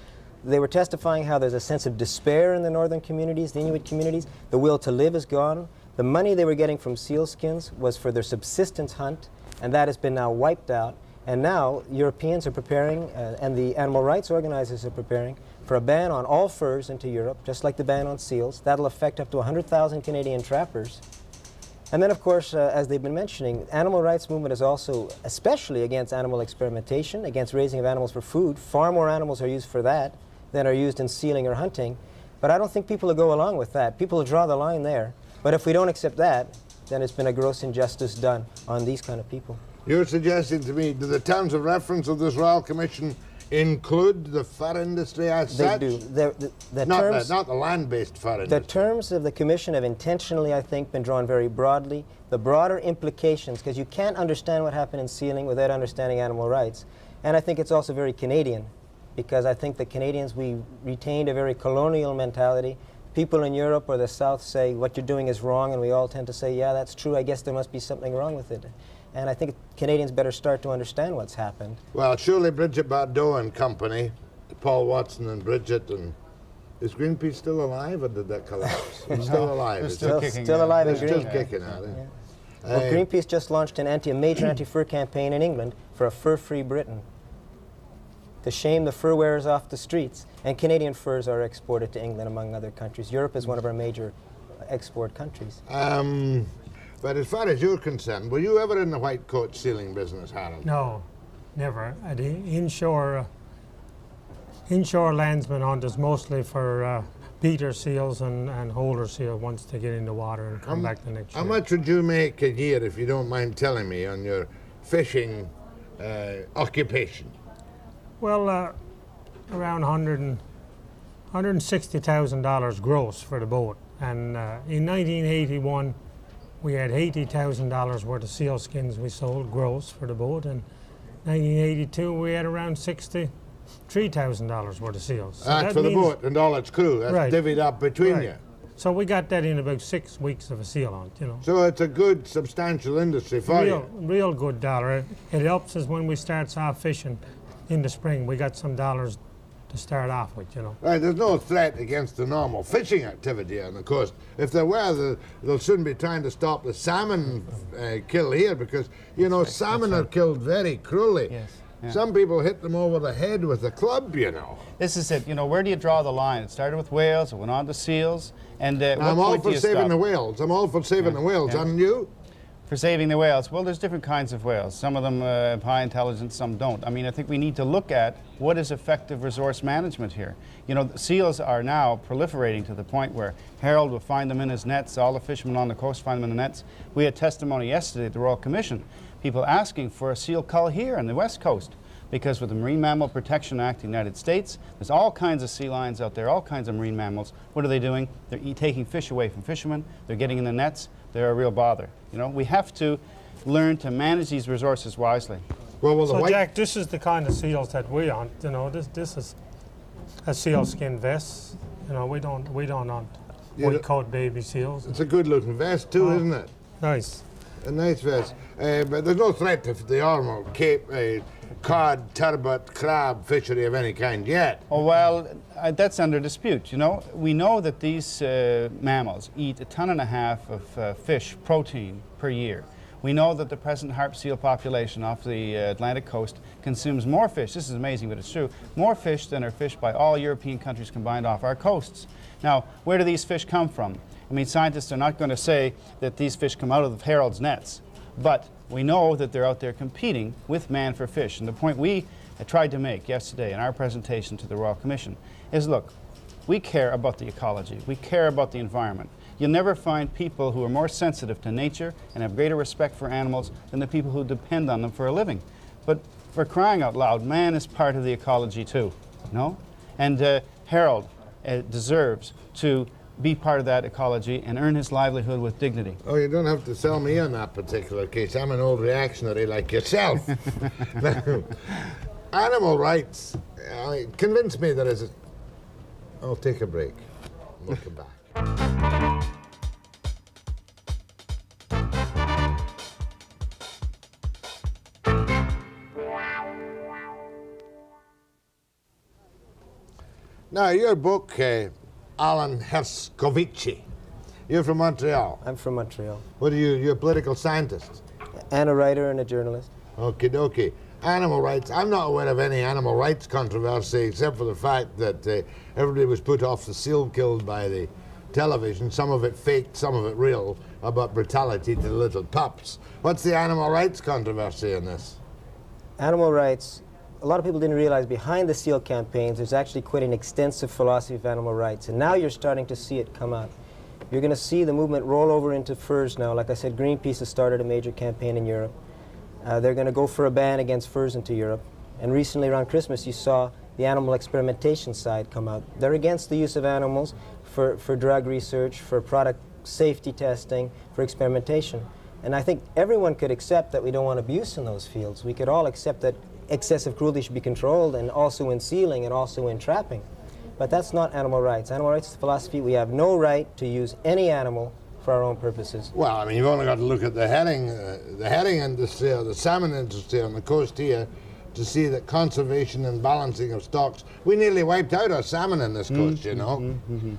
They were testifying how there's a sense of despair in the northern communities, the Inuit communities. The will to live is gone. The money they were getting from seal skins was for their subsistence hunt, and that has been now wiped out. And now Europeans are preparing, and the animal rights organizers are preparing, for a ban on all furs into Europe, just like the ban on seals. That'll affect up to 100,000 Canadian trappers. And then, of course, as they've been mentioning, animal rights movement is also especially against animal experimentation, against raising of animals for food. Far more animals are used for that than are used in sealing or hunting. But I don't think people will go along with that. People will draw the line there. But if we don't accept that, then it's been a gross injustice done on these kind of people. You're suggesting to me, do the terms of reference of this Royal Commission include the fur industry as They such? do. The Not terms, not the land-based fur industry. the terms of the commission have intentionally, I think, been drawn very broadly. The broader implications, because you can't understand what happened in sealing without understanding animal rights. And I think it's also very Canadian, because I think the Canadians, we retained a very colonial mentality. People in Europe or the South say, what you're doing is wrong, and we all tend to say, yeah, that's true, I guess there must be something wrong with it. And I think Canadians better start to understand what's happened. Well, surely Bridget Bardot and company, Paul Watson and Bridget, and is Greenpeace still alive, or did that collapse? It's still alive. They're It's still kicking. Still alive they're and still green. kicking at it. Yeah. Well, Greenpeace just launched a major anti-fur campaign in England for a fur-free Britain, to shame the fur wearers off the streets. And Canadian furs are exported to England, among other countries. Europe is one of our major export countries. But as far as you're concerned, were you ever in the white coat sealing business, Harold? No, never. The inshore landsman hunters mostly for beater seals and holder seal once they get in the water and come back the next year. How much would you make a year, if you don't mind telling me, on your fishing occupation? Well, around $160,000 gross for the boat. And in 1981, we had $80,000 worth of seal skins we sold gross for the boat. And 1982, we had around $63,000 worth of seals. So That's that for the means- boat and all its crew. That's Right. divvied up between Right. you. So we got that in about 6 weeks of a seal hunt, you know. So it's a good, substantial industry for you. Real good dollar. It helps us when we start off fishing in the spring. We got some dollars to start off with, you know. Right, there's no threat against the normal fishing activity on the coast. If there were, they'll soon be trying to stop the salmon kill here, because, you know, salmon are killed very cruelly. Yes. Yeah. Some people hit them over the head with a club, you know. This is it. You know, where do you draw the line? It started with whales, it went on to seals, and I'm what all point do for you saving stop? the whales. I'm all for saving the whales, yeah. aren't you? For saving the whales? Well, there's different kinds of whales. Some of them have high intelligence, some don't. I mean, I think we need to look at what is effective resource management here. You know, the seals are now proliferating to the point where Harold will find them in his nets, all the fishermen on the coast find them in the nets. We had testimony yesterday at the Royal Commission, people asking for a seal cull here on the west coast. Because with the Marine Mammal Protection Act of the United States, there's all kinds of sea lions out there, all kinds of marine mammals. What are they doing? They're taking fish away from fishermen. They're getting in the nets. They're a real bother. You know, we have to learn to manage these resources wisely. Well, the So white... Jack, this is the kind of seals that we hunt. You know, this is a seal skin vest. You know, we don't hunt white coat baby seals. It's a good-looking vest, too, isn't it? Nice. A nice vest. But there's no threat to the armor, cape, cod, turbot, crab fishery of any kind yet. Oh, well, that's under dispute, you know. We know that these mammals eat 1.5 tons of fish protein per year. We know that the present harp seal population off the Atlantic coast consumes more fish, this is amazing but it's true, more fish than are fished by all European countries combined off our coasts. Now, where do these fish come from? I mean, scientists are not going to say that these fish come out of Harold's nets, but we know that they're out there competing with man for fish. And the point we tried to make yesterday in our presentation to the Royal Commission is, look, we care about the ecology, we care about the environment. You'll never find people who are more sensitive to nature and have greater respect for animals than the people who depend on them for a living. But for crying out loud, man is part of the ecology too, no? And Harold deserves to be part of that ecology and earn his livelihood with dignity. Oh, you don't have to sell me on that particular case. I'm an old reactionary like yourself. Now, animal rights, convince me there is a... I'll take a break. We'll come back. Now, your book, Alan Herscovici, you're from Montreal. I'm from Montreal. What are you? You're a political scientist? And a writer and a journalist. Okie dokie. Animal rights. I'm not aware of any animal rights controversy except for the fact that everybody was put off the seal killed by the television, some of it faked, some of it real, about brutality to the little pups. What's the animal rights controversy in this? Animal rights, a lot of people didn't realize behind the seal campaigns there's actually quite an extensive philosophy of animal rights, and now you're starting to see it come out. You're going to see the movement roll over into furs now. Like I said, Greenpeace has started a major campaign in Europe. They're going to go for a ban against furs into Europe. And recently around Christmas you saw the animal experimentation side come out. They're against the use of animals for drug research, for product safety testing, for experimentation. And I think everyone could accept that we don't want abuse in those fields. We could all accept that excessive cruelty should be controlled, and also in sealing and also in trapping. But that's not animal rights. Animal rights philosophy, we have no right to use any animal for our own purposes. Well, I mean, you've only got to look at the herring industry or the salmon industry on the coast here to see that conservation and balancing of stocks, we nearly wiped out our salmon in this coast, you know.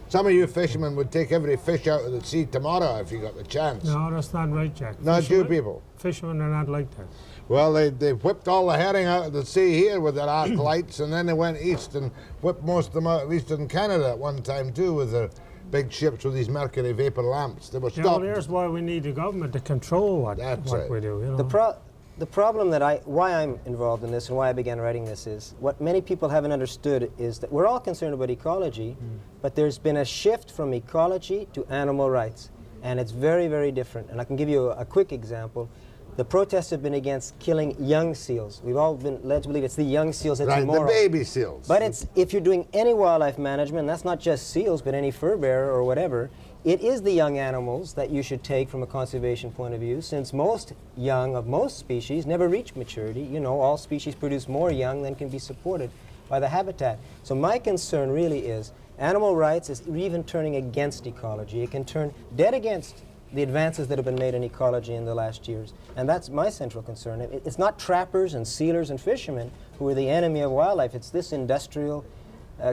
Some of you fishermen would take every fish out of the sea tomorrow if you got the chance. No, that's not right, Jack. Not you people. Fishermen are not like that. Well, they whipped all the herring out of the sea here with their arc lights, and then they went east and whipped most of them out of eastern Canada at one time too with their big ships with these mercury vapor lamps. They were Yeah, well, stopped. there's why we need the government to control what right. we do. You know? The problem why I'm involved in this and why I began writing this is, what many people haven't understood is that we're all concerned about ecology, but there's been a shift from ecology to animal rights, and it's very, very different. And I can give you a quick example. The protests have been against killing young seals. We've all been led to believe it's the young seals that's Right, immoral. the baby seals. But it's, if you're doing any wildlife management, that's not just seals, but any fur bearer or whatever, it is the young animals that you should take from a conservation point of view, since most young of most species never reach maturity. You know, all species produce more young than can be supported by the habitat. So my concern really is animal rights is even turning against ecology. It can turn dead against the advances that have been made in ecology in the last years. And that's my central concern. It's not trappers and sealers and fishermen who are the enemy of wildlife. It's this industrial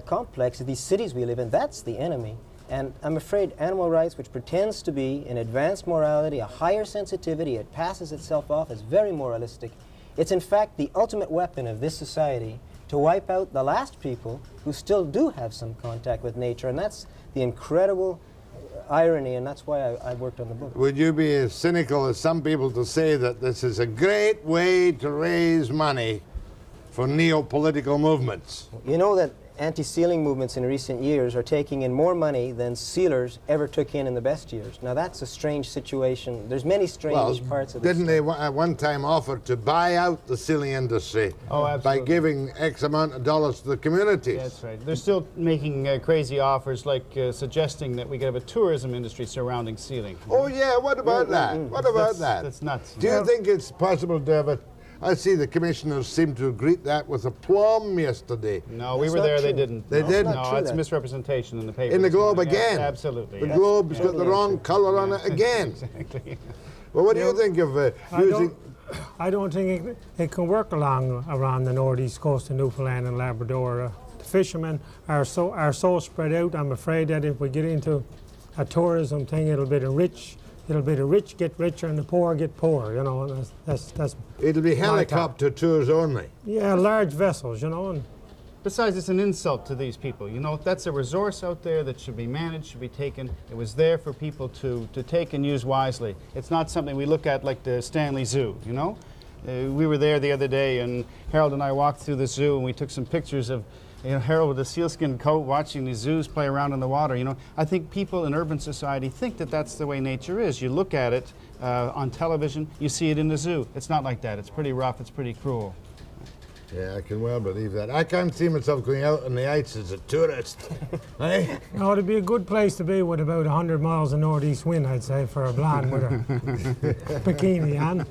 complex, these cities we live in, that's the enemy. And I'm afraid animal rights, which pretends to be an advanced morality, a higher sensitivity, it passes itself off as very moralistic. It's in fact the ultimate weapon of this society to wipe out the last people who still do have some contact with nature. And that's the incredible irony, and that's why I worked on the book. Would you be as cynical as some people to say that this is a great way to raise money for neo-political movements? You know that anti-sealing movements in recent years are taking in more money than sealers ever took in the best years. Now that's a strange situation. There's many strange parts of this. Didn't they at one time offer to buy out the sealing industry by giving X amount of dollars to the communities? That's right. They're still making crazy offers, like suggesting that we could have a tourism industry surrounding sealing. Oh yeah, what about that? What about that? That's nuts. Do you think it's possible to have a... I see the commissioners seem to greet that with aplomb yesterday. No, we were there, they didn't. They didn't? No, it's misrepresentation in the paper. In the this Globe morning. again? Yeah, absolutely. The yes. Globe's got the wrong colour on it again. Exactly. Well, what do you think of using... I don't think it can work around the northeast coast of Newfoundland and Labrador. The fishermen are so spread out. I'm afraid that if we get into a tourism thing, it'll be the rich get richer and the poor get poorer. You know, that's. It'll be helicopter tours only. Yeah, large vessels. You know. And besides, it's an insult to these people. You know, that's a resource out there that should be managed, should be taken. It was there for people to take and use wisely. It's not something we look at like the Stanley Zoo, you know? We were there the other day, and Harold and I walked through the zoo, and we took some pictures of Harold with a sealskin coat watching these zoos play around in the water. You know, I think people in urban society think that that's the way nature is. You look at it on television, you see it in the zoo. It's not like that. It's pretty rough, it's pretty cruel. Yeah, I can well believe that. I can't see myself going out on the ice as a tourist. Hey? no, it'd be a good place to be with about 100 miles of northeast wind, I'd say, for a blonde with a bikini on.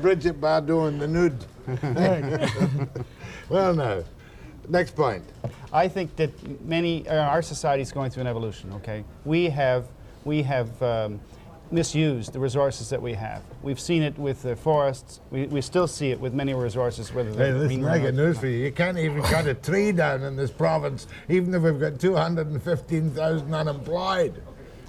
Bridget Bardot in the nude. Well, now, next point. I think that our society is going through an evolution. Okay, we have misused the resources that we have. We've seen it with the forests. We still see it with many resources. Whether Hey, listen, I got news for you. You can't even cut a tree down in this province, even if we've got 215,000 unemployed.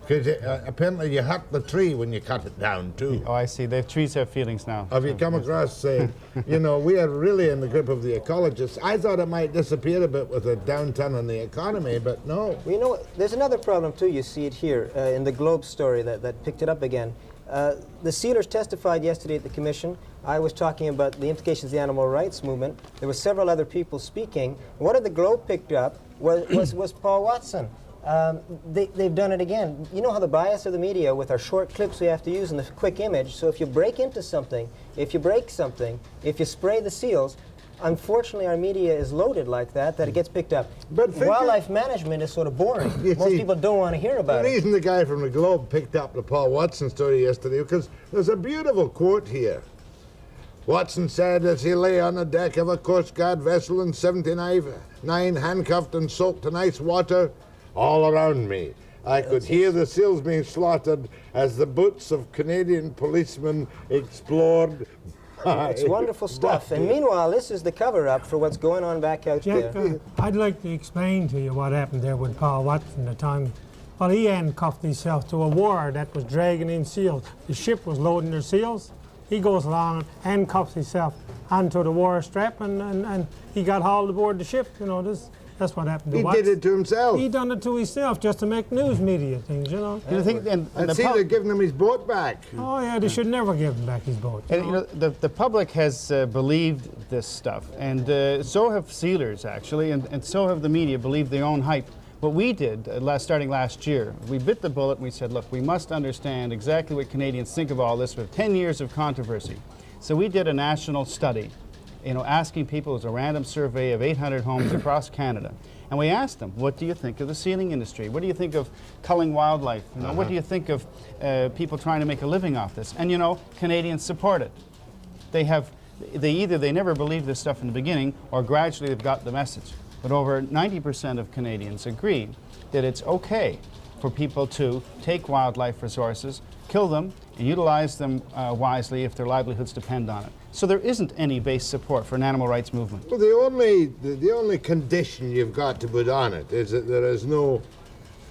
Because apparently you hurt the tree when you cut it down, too. Oh, I see. The trees have feelings now. Have you come across, you know, we are really in the grip of the ecologists. I thought it might disappear a bit with a downturn in the economy, but no. Well, you know, there's another problem, too. You see it here in the Globe story that picked it up again. The sealers testified yesterday at the commission. I was talking about the implications of the animal rights movement. There were several other people speaking. One of the Globe picked up was Paul Watson. They've done it again. You know how the bias of the media with our short clips we have to use and the quick image, so if you break into something, if you break something, if you spray the seals, unfortunately our media is loaded like that it gets picked up. But wildlife management is sort of boring. Most people don't want to hear about The it. reason the guy from the Globe picked up the Paul Watson story yesterday, because there's a beautiful quote here. Watson said as he lay on the deck of a Coast Guard vessel in 79, handcuffed and soaked in ice water, all around me I could hear the seals being slaughtered as the boots of Canadian policemen explored. It's wonderful stuff. And meanwhile, this is the cover-up for what's going on back out Jack, there. I'd like to explain to you what happened there with Paul Watson at the time. Well, he handcuffed himself to a wire that was dragging in seals. The ship was loading their seals. He goes along and handcuffs himself onto the wire strap, and he got hauled aboard the ship. You know, that's what happened to He Watson. did it to himself. He done it to himself just to make news media things, you know. You know, think, and And the see, pub- they're giving him his boat back. Oh yeah, they should never give him back his boat. And, you know, the public has believed this stuff, and so have sealers, actually, and so have the media believed their own hype. What we did, starting last year, we bit the bullet and we said, look, we must understand exactly what Canadians think of all this with 10 years of controversy. So we did a national study, you know, asking people, it was a random survey of 800 homes across Canada. And we asked them, what do you think of the sealing industry? What do you think of culling wildlife? You know, what do you think of people trying to make a living off this? And you know, Canadians support it. They never believed this stuff in the beginning, or gradually they've got the message. But over 90% of Canadians agree that it's okay for people to take wildlife resources, kill them, and utilize them wisely if their livelihoods depend on it. So there isn't any base support for an animal rights movement. Well, the only condition you've got to put on it is that there is no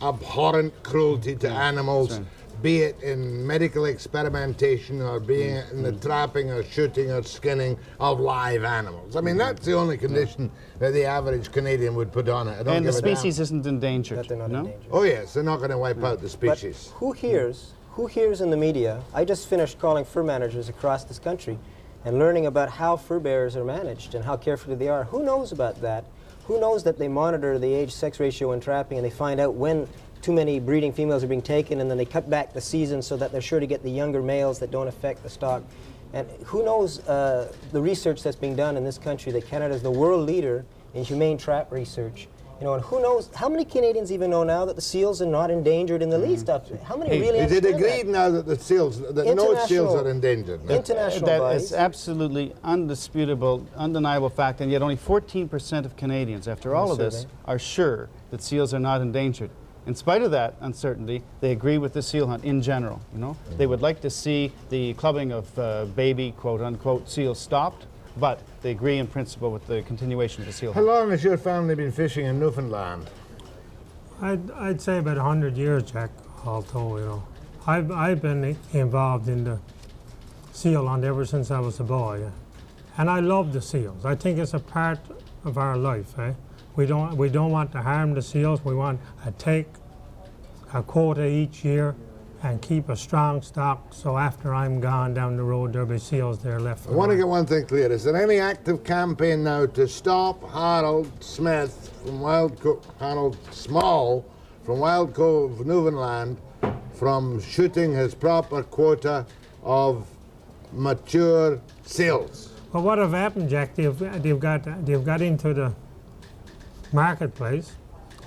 abhorrent cruelty to animals, be it in medical experimentation or being it in the trapping or shooting or skinning of live animals. I mean, that's the only condition that the average Canadian would put on it. I don't And the give a damn. species isn't endangered. That they're not no? endangered. Oh yes, they're not going to wipe out the But species. who hears in the media? I just finished calling fur managers across this country and learning about how fur bearers are managed and how carefully they are. Who knows about that? Who knows that they monitor the age-sex ratio in trapping and they find out when too many breeding females are being taken, and then they cut back the season so that they're sure to get the younger males that don't affect the stock. And who knows the research that's being done in this country, that Canada is the world leader in humane trap research. You know, and who knows, how many Canadians even know now that the seals are not endangered in the least? How many really Is it understand agreed that? now that no seals International- are endangered? no? International That bodies. is absolutely undisputable, undeniable fact, and yet only 14% of Canadians, after all of this, are sure that seals are not endangered. In spite of that uncertainty, they agree with the seal hunt in general. You know, they would like to see the clubbing of baby, quote unquote, seals stopped, but they agree in principle with the continuation of the seal How hunt. long has your family been fishing in Newfoundland? I'd say about 100 years, Jack, all told, you know. I've been involved in the seal hunt ever since I was a boy. And I love the seals. I think it's a part of our life, eh? We don't want to harm the seals. We want to take a quota each year and keep a strong stock, so after I'm gone down the road, there'll be seals there left. I want to get one thing clear. Is there any active campaign now to stop Harold Smith from Harold Small from Wild Cove, Newfoundland, from shooting his proper quota of mature seals? Well, what have happened, Jack? They've got into the marketplace,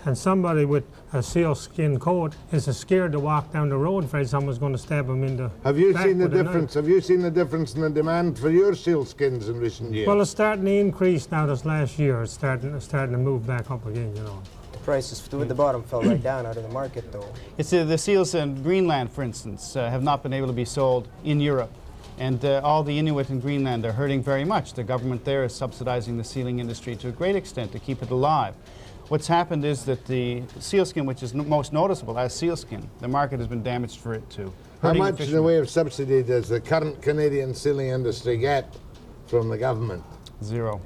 and somebody with a sealskin coat is scared to walk down the road, afraid someone's going to stab him in the Have you back seen the with a knife. difference? Have you seen the difference in the demand for your sealskins in recent years? Well, it's starting to increase now. This last year, it's starting to move back up again. You know. The prices at the bottom fell right down out of the market, though. It's the seals in Greenland, for instance, have not been able to be sold in Europe. And all the Inuit in Greenland are hurting very much. The government there is subsidizing the sealing industry to a great extent to keep it alive. What's happened is that the sealskin, which is most noticeable as sealskin, the market has been damaged for it too. How Hurting the much in the fishermen. way of subsidy does the current Canadian sealing industry get from the government? Zero.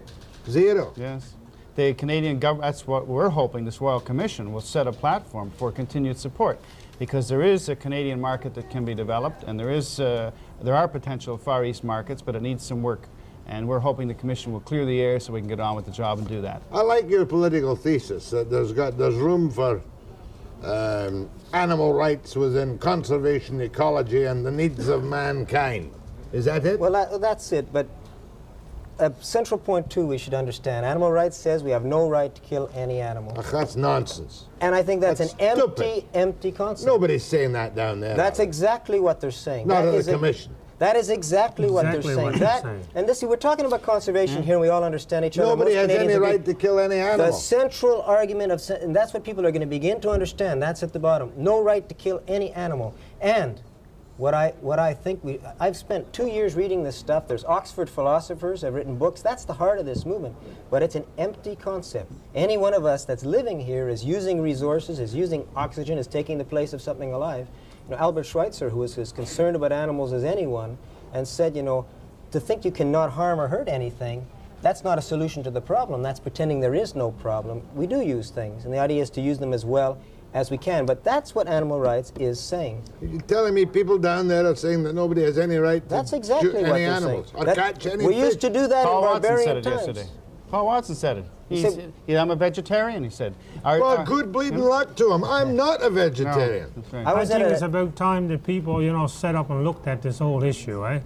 Zero. Yes. The Canadian government, that's what we're hoping this Royal Commission will set a platform for continued support, because there is a Canadian market that can be developed, and there are potential Far East markets, but it needs some work. And we're hoping the Commission will clear the air so we can get on with the job and do that. I like your political thesis that there's room for animal rights within conservation, ecology, and the needs of mankind. Is that it? Well, that's it, but a central point, too, we should understand. Animal rights says we have no right to kill any animal. That's nonsense. And I think that's an stupid. empty concept. Nobody's saying that down there. That's exactly what they're saying. Not in the commission. That is exactly what they're saying. And this, we we're talking about conservation here, and we all understand each other. Nobody Most has any Canadians right agree. to kill any animal. The central argument of, and that's what people are going to begin to understand. That's at the bottom. No right to kill any animal. And what I think I've spent 2 years reading this stuff. There's Oxford philosophers have written books. That's the heart of this movement. But it's an empty concept. Any one of us that's living here is using resources, is using oxygen, is taking the place of something alive. You know, Albert Schweitzer, who was as concerned about animals as anyone, and said, you know, to think you cannot harm or hurt anything, that's not a solution to the problem. That's pretending there is no problem. We do use things, and the idea is to use them as well as we can. But that's what animal rights is saying. You're telling me people down there are saying that nobody has any right to That's exactly shoot what any they're animals saying. or catch any We fish? used to do that Paul in Watson barbarian said it times. yesterday. Paul Watson said it. He said- said, yeah, I'm a vegetarian, he said. Well, good bleeding luck to him. I'm not a vegetarian. No, that's right. I I was think at it's a, about time that people, you know, set up and looked at this whole issue, eh?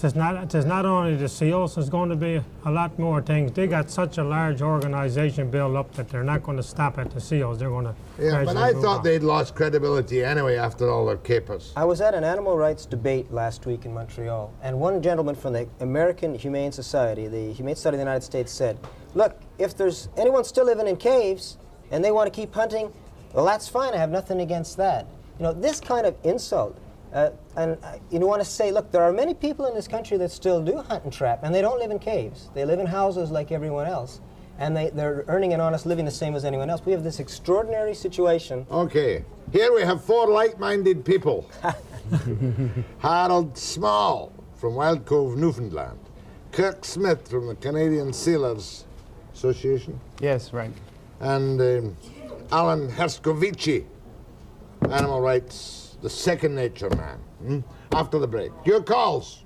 It's not only the seals, there's going to be a lot more things. They got such a large organization built up that they're not going to stop at the seals. They're going to Yeah, but I thought they'd lost credibility anyway after all their capers. I was at an animal rights debate last week in Montreal, and one gentleman from the American Humane Society, the Humane Society of the United States, said, look, if there's anyone still living in caves and they want to keep hunting, well, that's fine. I have nothing against that. You know, this kind of insult, you want to say, look, there are many people in this country that still do hunt and trap, and they don't live in caves. They live in houses like everyone else, and they're earning an honest living the same as anyone else. We have this extraordinary situation. Okay, here we have 4 like-minded people. Harold Small from Wild Cove, Newfoundland. Kirk Smith from the Canadian Sailors Association. Yes, right. And Alan Herscovici, animal rights, the second nature man. After the break. Your calls.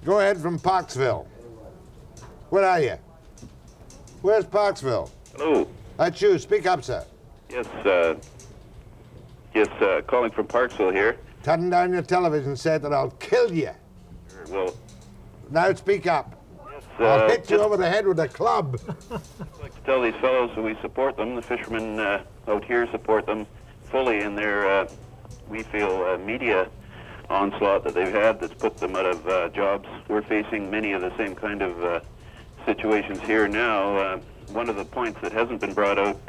Go ahead from Parksville. Where are you? Where's Parksville? Hello. That's you. Speak up, sir. Yes, calling from Parksville here. Turn down your television set or I'll kill you. Well, Now speak up. yes, I'll hit you just over the head with a club. like to tell these fellows that we support them. The fishermen out here support them fully in their, we feel, media onslaught that they've had that's put them out of jobs. We're facing many of the same kind of situations here now. One of the points that hasn't been brought out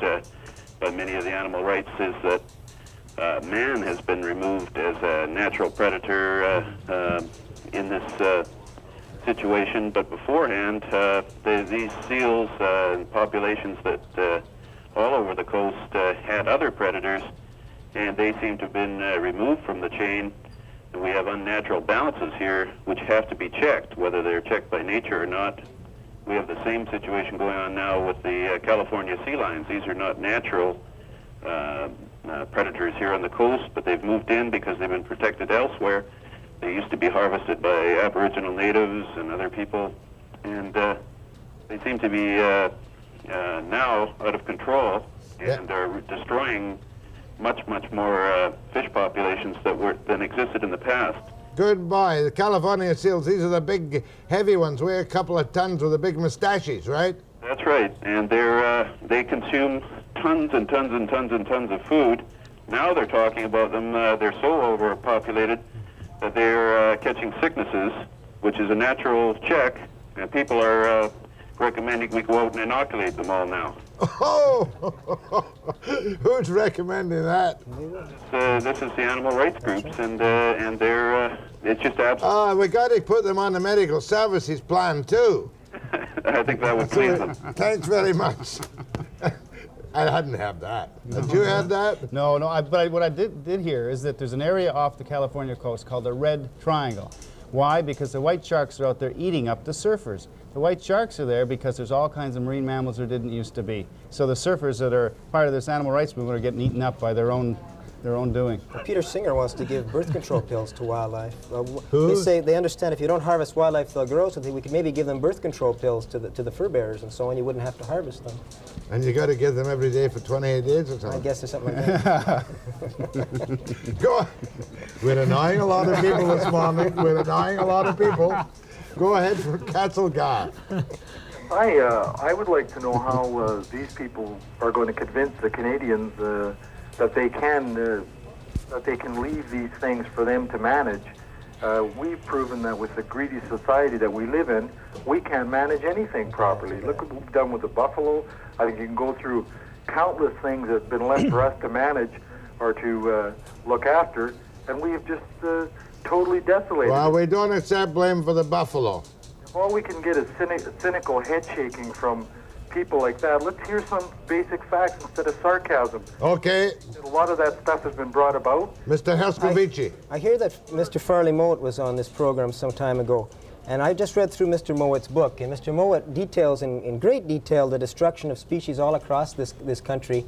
by many of the animal rights is that man has been removed as a natural predator in this situation, but beforehand, these seals and populations that all over the coast had other predators, and they seem to have been removed from the chain. And we have unnatural balances here which have to be checked, whether they're checked by nature or not. We have the same situation going on now with the California sea lions. These are not natural predators here on the coast, but they've moved in because they've been protected elsewhere. They used to be harvested by Aboriginal natives and other people, and they seem to be now out of control and are destroying much more fish populations than existed in the past. Good boy. The California seals, these are the big, heavy ones, weigh a couple of tons with the big mustaches, right? That's right, and they consume tons and tons and tons and tons of food. Now they're talking about them, they're so overpopulated that they're catching sicknesses, which is a natural check, and people are recommending we go out and inoculate them all now. Oh, who's recommending that? This is the animal rights groups, and they're, it's just absolutely... We got to put them on the medical services plan, too. I think that would please them. Thanks very much. I hadn't had that. Did you have that? No, but what I did hear is that there's an area off the California coast called the Red Triangle. Why? Because the white sharks are out there eating up the surfers. The white sharks are there because there's all kinds of marine mammals there didn't used to be. So the surfers that are part of this animal rights movement are getting eaten up by their own their own doing. Peter Singer wants to give birth control pills to wildlife. Who? They say they understand if you don't harvest wildlife, they'll grow, so we could maybe give them birth control pills to the fur bearers and so on. You wouldn't have to harvest them. And you got to give them every day for 28 days or something? I guess there's something like that. Go on. We're annoying a lot of people this morning. We're annoying a lot of people. Go ahead for Castlegar. I would like to know how these people are going to convince the Canadians that they can leave these things for them to manage. We've proven that with the greedy society that we live in, we can't manage anything properly. Look what we've done with the buffalo. I think you can go through countless things that have been left for us to manage or to look after, and we have just totally desolated. Well, we don't accept blame for the buffalo. If all we can get is cynical head shaking from people like that, let's hear some basic facts instead of sarcasm. Okay. A lot of that stuff has been brought about. Mr. Herscovici. I hear that Mr. Farley Mowat was on this program some time ago, and I just read through Mr. Mowat's book, and Mr. Mowat details in great detail the destruction of species all across this country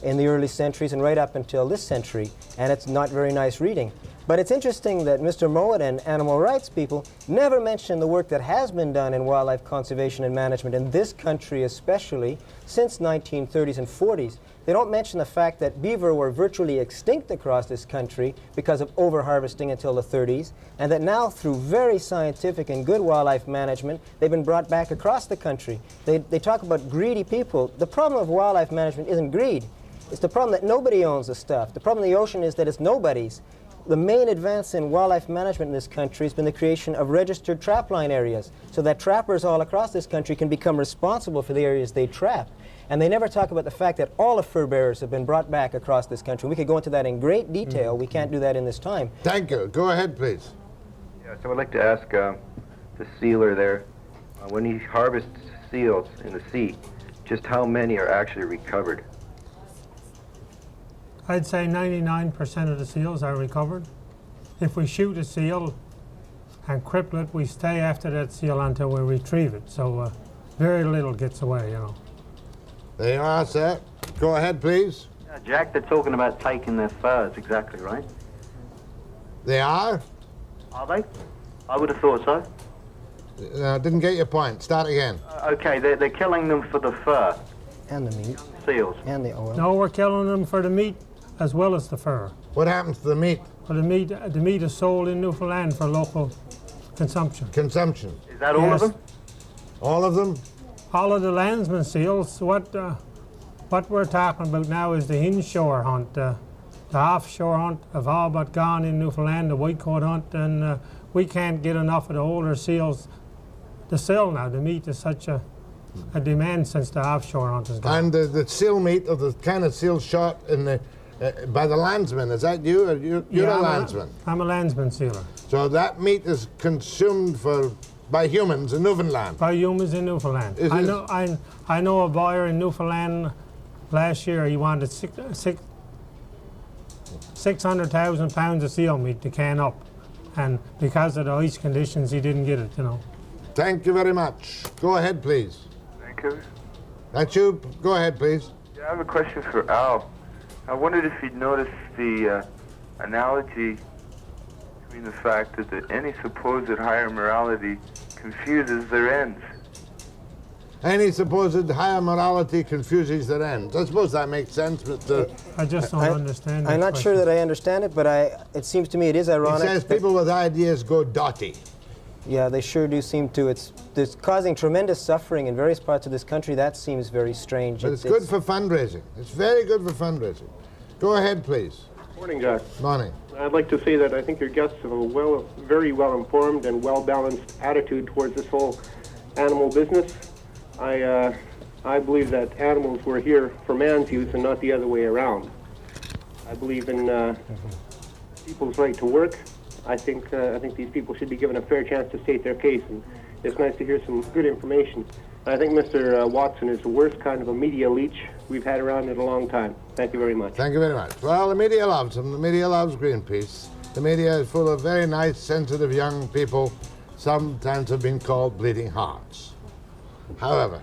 in the early centuries and right up until this century, and it's not very nice reading. But it's interesting that Mr. Mowat and animal rights people never mention the work that has been done in wildlife conservation and management in this country, especially since 1930s and 40s. They don't mention the fact that beaver were virtually extinct across this country because of over-harvesting until the 30s, and that now through very scientific and good wildlife management, they've been brought back across the country. They talk about greedy people. The problem of wildlife management isn't greed. It's the problem that nobody owns the stuff. The problem in the ocean is that it's nobody's. The main advance in wildlife management in this country has been the creation of registered trapline areas so that trappers all across this country can become responsible for the areas they trap. And they never talk about the fact that all the fur bearers have been brought back across this country. We could go into that in great detail. We can't do that in this time. Thank you. Go ahead, please. Yeah, so I'd like to ask the sealer there, when he harvests seals in the sea, just how many are actually recovered? I'd say 99% of the seals are recovered. If we shoot a seal and cripple it, we stay after that seal until we retrieve it. So very little gets away, you know. There you are, sir. Go ahead, please. Jack, they're talking about taking their furs, exactly right. They are? Are they? I would have thought so. Didn't get your point. Start again. Okay, they're killing them for the fur. And the meat. Seals. And the oil. No, we're killing them for the meat as well as the fur. What happens to the meat? Well, the meat is sold in Newfoundland for local consumption. Consumption. Is that all of them? All of them? All of the landsman seals. What we're talking about now is the inshore hunt. The offshore hunt have all but gone in Newfoundland, the whitecoat hunt, and we can't get enough of the older seals to sell now. The meat is such a demand since the offshore hunt is gone. And the seal meat, or the kind of seal shot in the by the landsman, is that you? Or you're a landsman? I'm a landsman sealer. So that meat is consumed by humans in Newfoundland? By humans in Newfoundland. I know a buyer in Newfoundland last year, he wanted 600,000 pounds of seal meat to can up. And because of the ice conditions, he didn't get it, you know. Thank you very much. Go ahead, please. Thank you. That's you. Go ahead, please. Yeah, I have a question for Al. I wondered if you'd noticed the analogy between the fact that any supposed higher morality confuses their ends. Any supposed higher morality confuses their ends. I suppose that makes sense, but... I just don't understand I'm not sure that I understand it, but it seems to me it is ironic. He says people with ideas go dotty. Yeah, they sure do seem to. It's causing tremendous suffering in various parts of this country. That seems very strange. But it's good for fundraising. It's very good for fundraising. Go ahead, please. Morning, Jack. Morning. I'd like to say that I think your guests have a very well-informed and well-balanced attitude towards this whole animal business. I believe that animals were here for man's use and not the other way around. I believe in people's right to work. I think these people should be given a fair chance to state their case, and it's nice to hear some good information. I think Mr. Watson is the worst kind of a media leech we've had around in a long time. Thank you very much. Thank you very much. Well, the media loves him. The media loves Greenpeace. The media is full of very nice, sensitive young people, sometimes have been called bleeding hearts. However,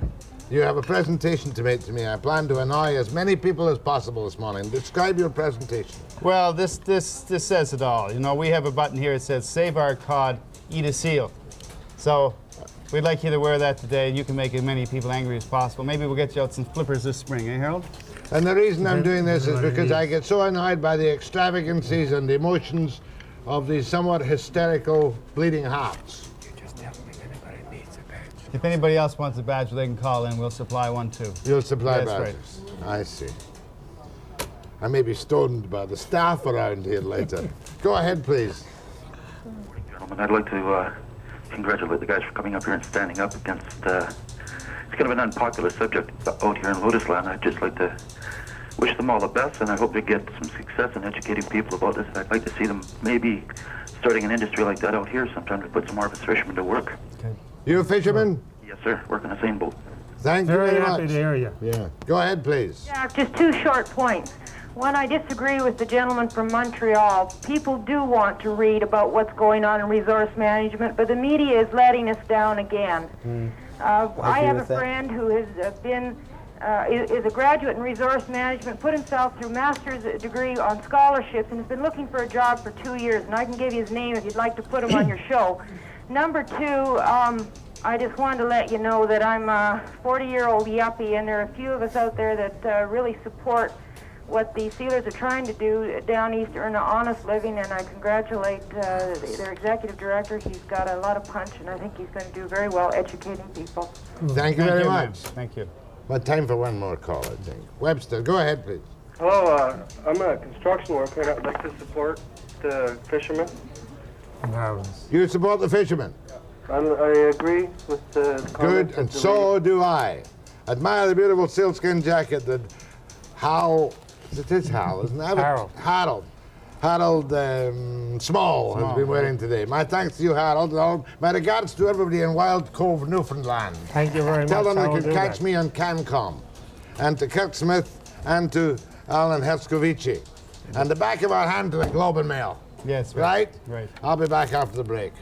You have a presentation to make to me. I plan to annoy as many people as possible this morning. Describe your presentation. Well, this says it all. You know, we have a button here that says, "Save our cod, eat a seal." So we'd like you to wear that today, and you can make as many people angry as possible. Maybe we'll get you out some flippers this spring, eh, Harold? And the reason I'm doing this is because I get so annoyed by the extravagancies and the emotions of these somewhat hysterical bleeding hearts. If anybody else wants a badge, they can call in. We'll supply one too. You'll supply Yes, badges. Right. I see. I may be stoned by the staff around here later. Go ahead, please. Gentlemen, I'd like to congratulate the guys for coming up here and standing up against. It's kind of an unpopular subject out here in Lotus Land. I'd just like to wish them all the best, and I hope they get some success in educating people about this. I'd like to see them maybe starting an industry like that out here sometime to put some more of us fishermen to work. Okay. You a fisherman? Yes, sir. Work on the same boat. Thank you very much. Very happy to hear you. Yeah. Go ahead, please. Yeah, just two short points. One, I disagree with the gentleman from Montreal. People do want to read about what's going on in resource management, but the media is letting us down again. I have a friend who has is a graduate in resource management, put himself through master's degree on scholarships, and has been looking for a job for 2 years, and I can give you his name if you'd like to put him on your show. Number two, I just wanted to let you know that I'm a 40-year-old yuppie, and there are a few of us out there that really support what the sealers are trying to do down east, earn an honest living, and I congratulate their executive director. He's got a lot of punch, and I think he's going to do very well educating people. Thank you very much. Thank you. But time for one more call, I think. Webster, go ahead, please. Hello, I'm a construction worker, and I'd like to support the fishermen. You support the fishermen? I agree with the Good, and so do I. Admire the beautiful sealskin jacket that it is Hal, isn't it? Harold Small has been wearing today. My thanks to you, Harold. My regards to everybody in Wild Cove, Newfoundland. Thank you very much. Tell them they can catch me on CanCom. And to Kirk Smith and to Alan Herscovici. And the back of our hand to the Globe and Mail. Yes, right. Right. I'll be back after the break.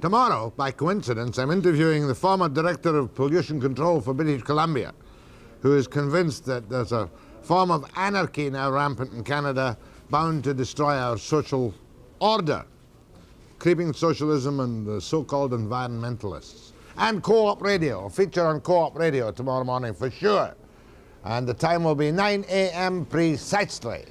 Tomorrow, by coincidence, I'm interviewing the former Director of Pollution Control for British Columbia, who is convinced that there's a form of anarchy now rampant in Canada, bound to destroy our social order. Creeping socialism and the so-called environmentalists. And Co-op Radio, a feature on Co-op Radio tomorrow morning for sure. And the time will be 9 a.m. precisely.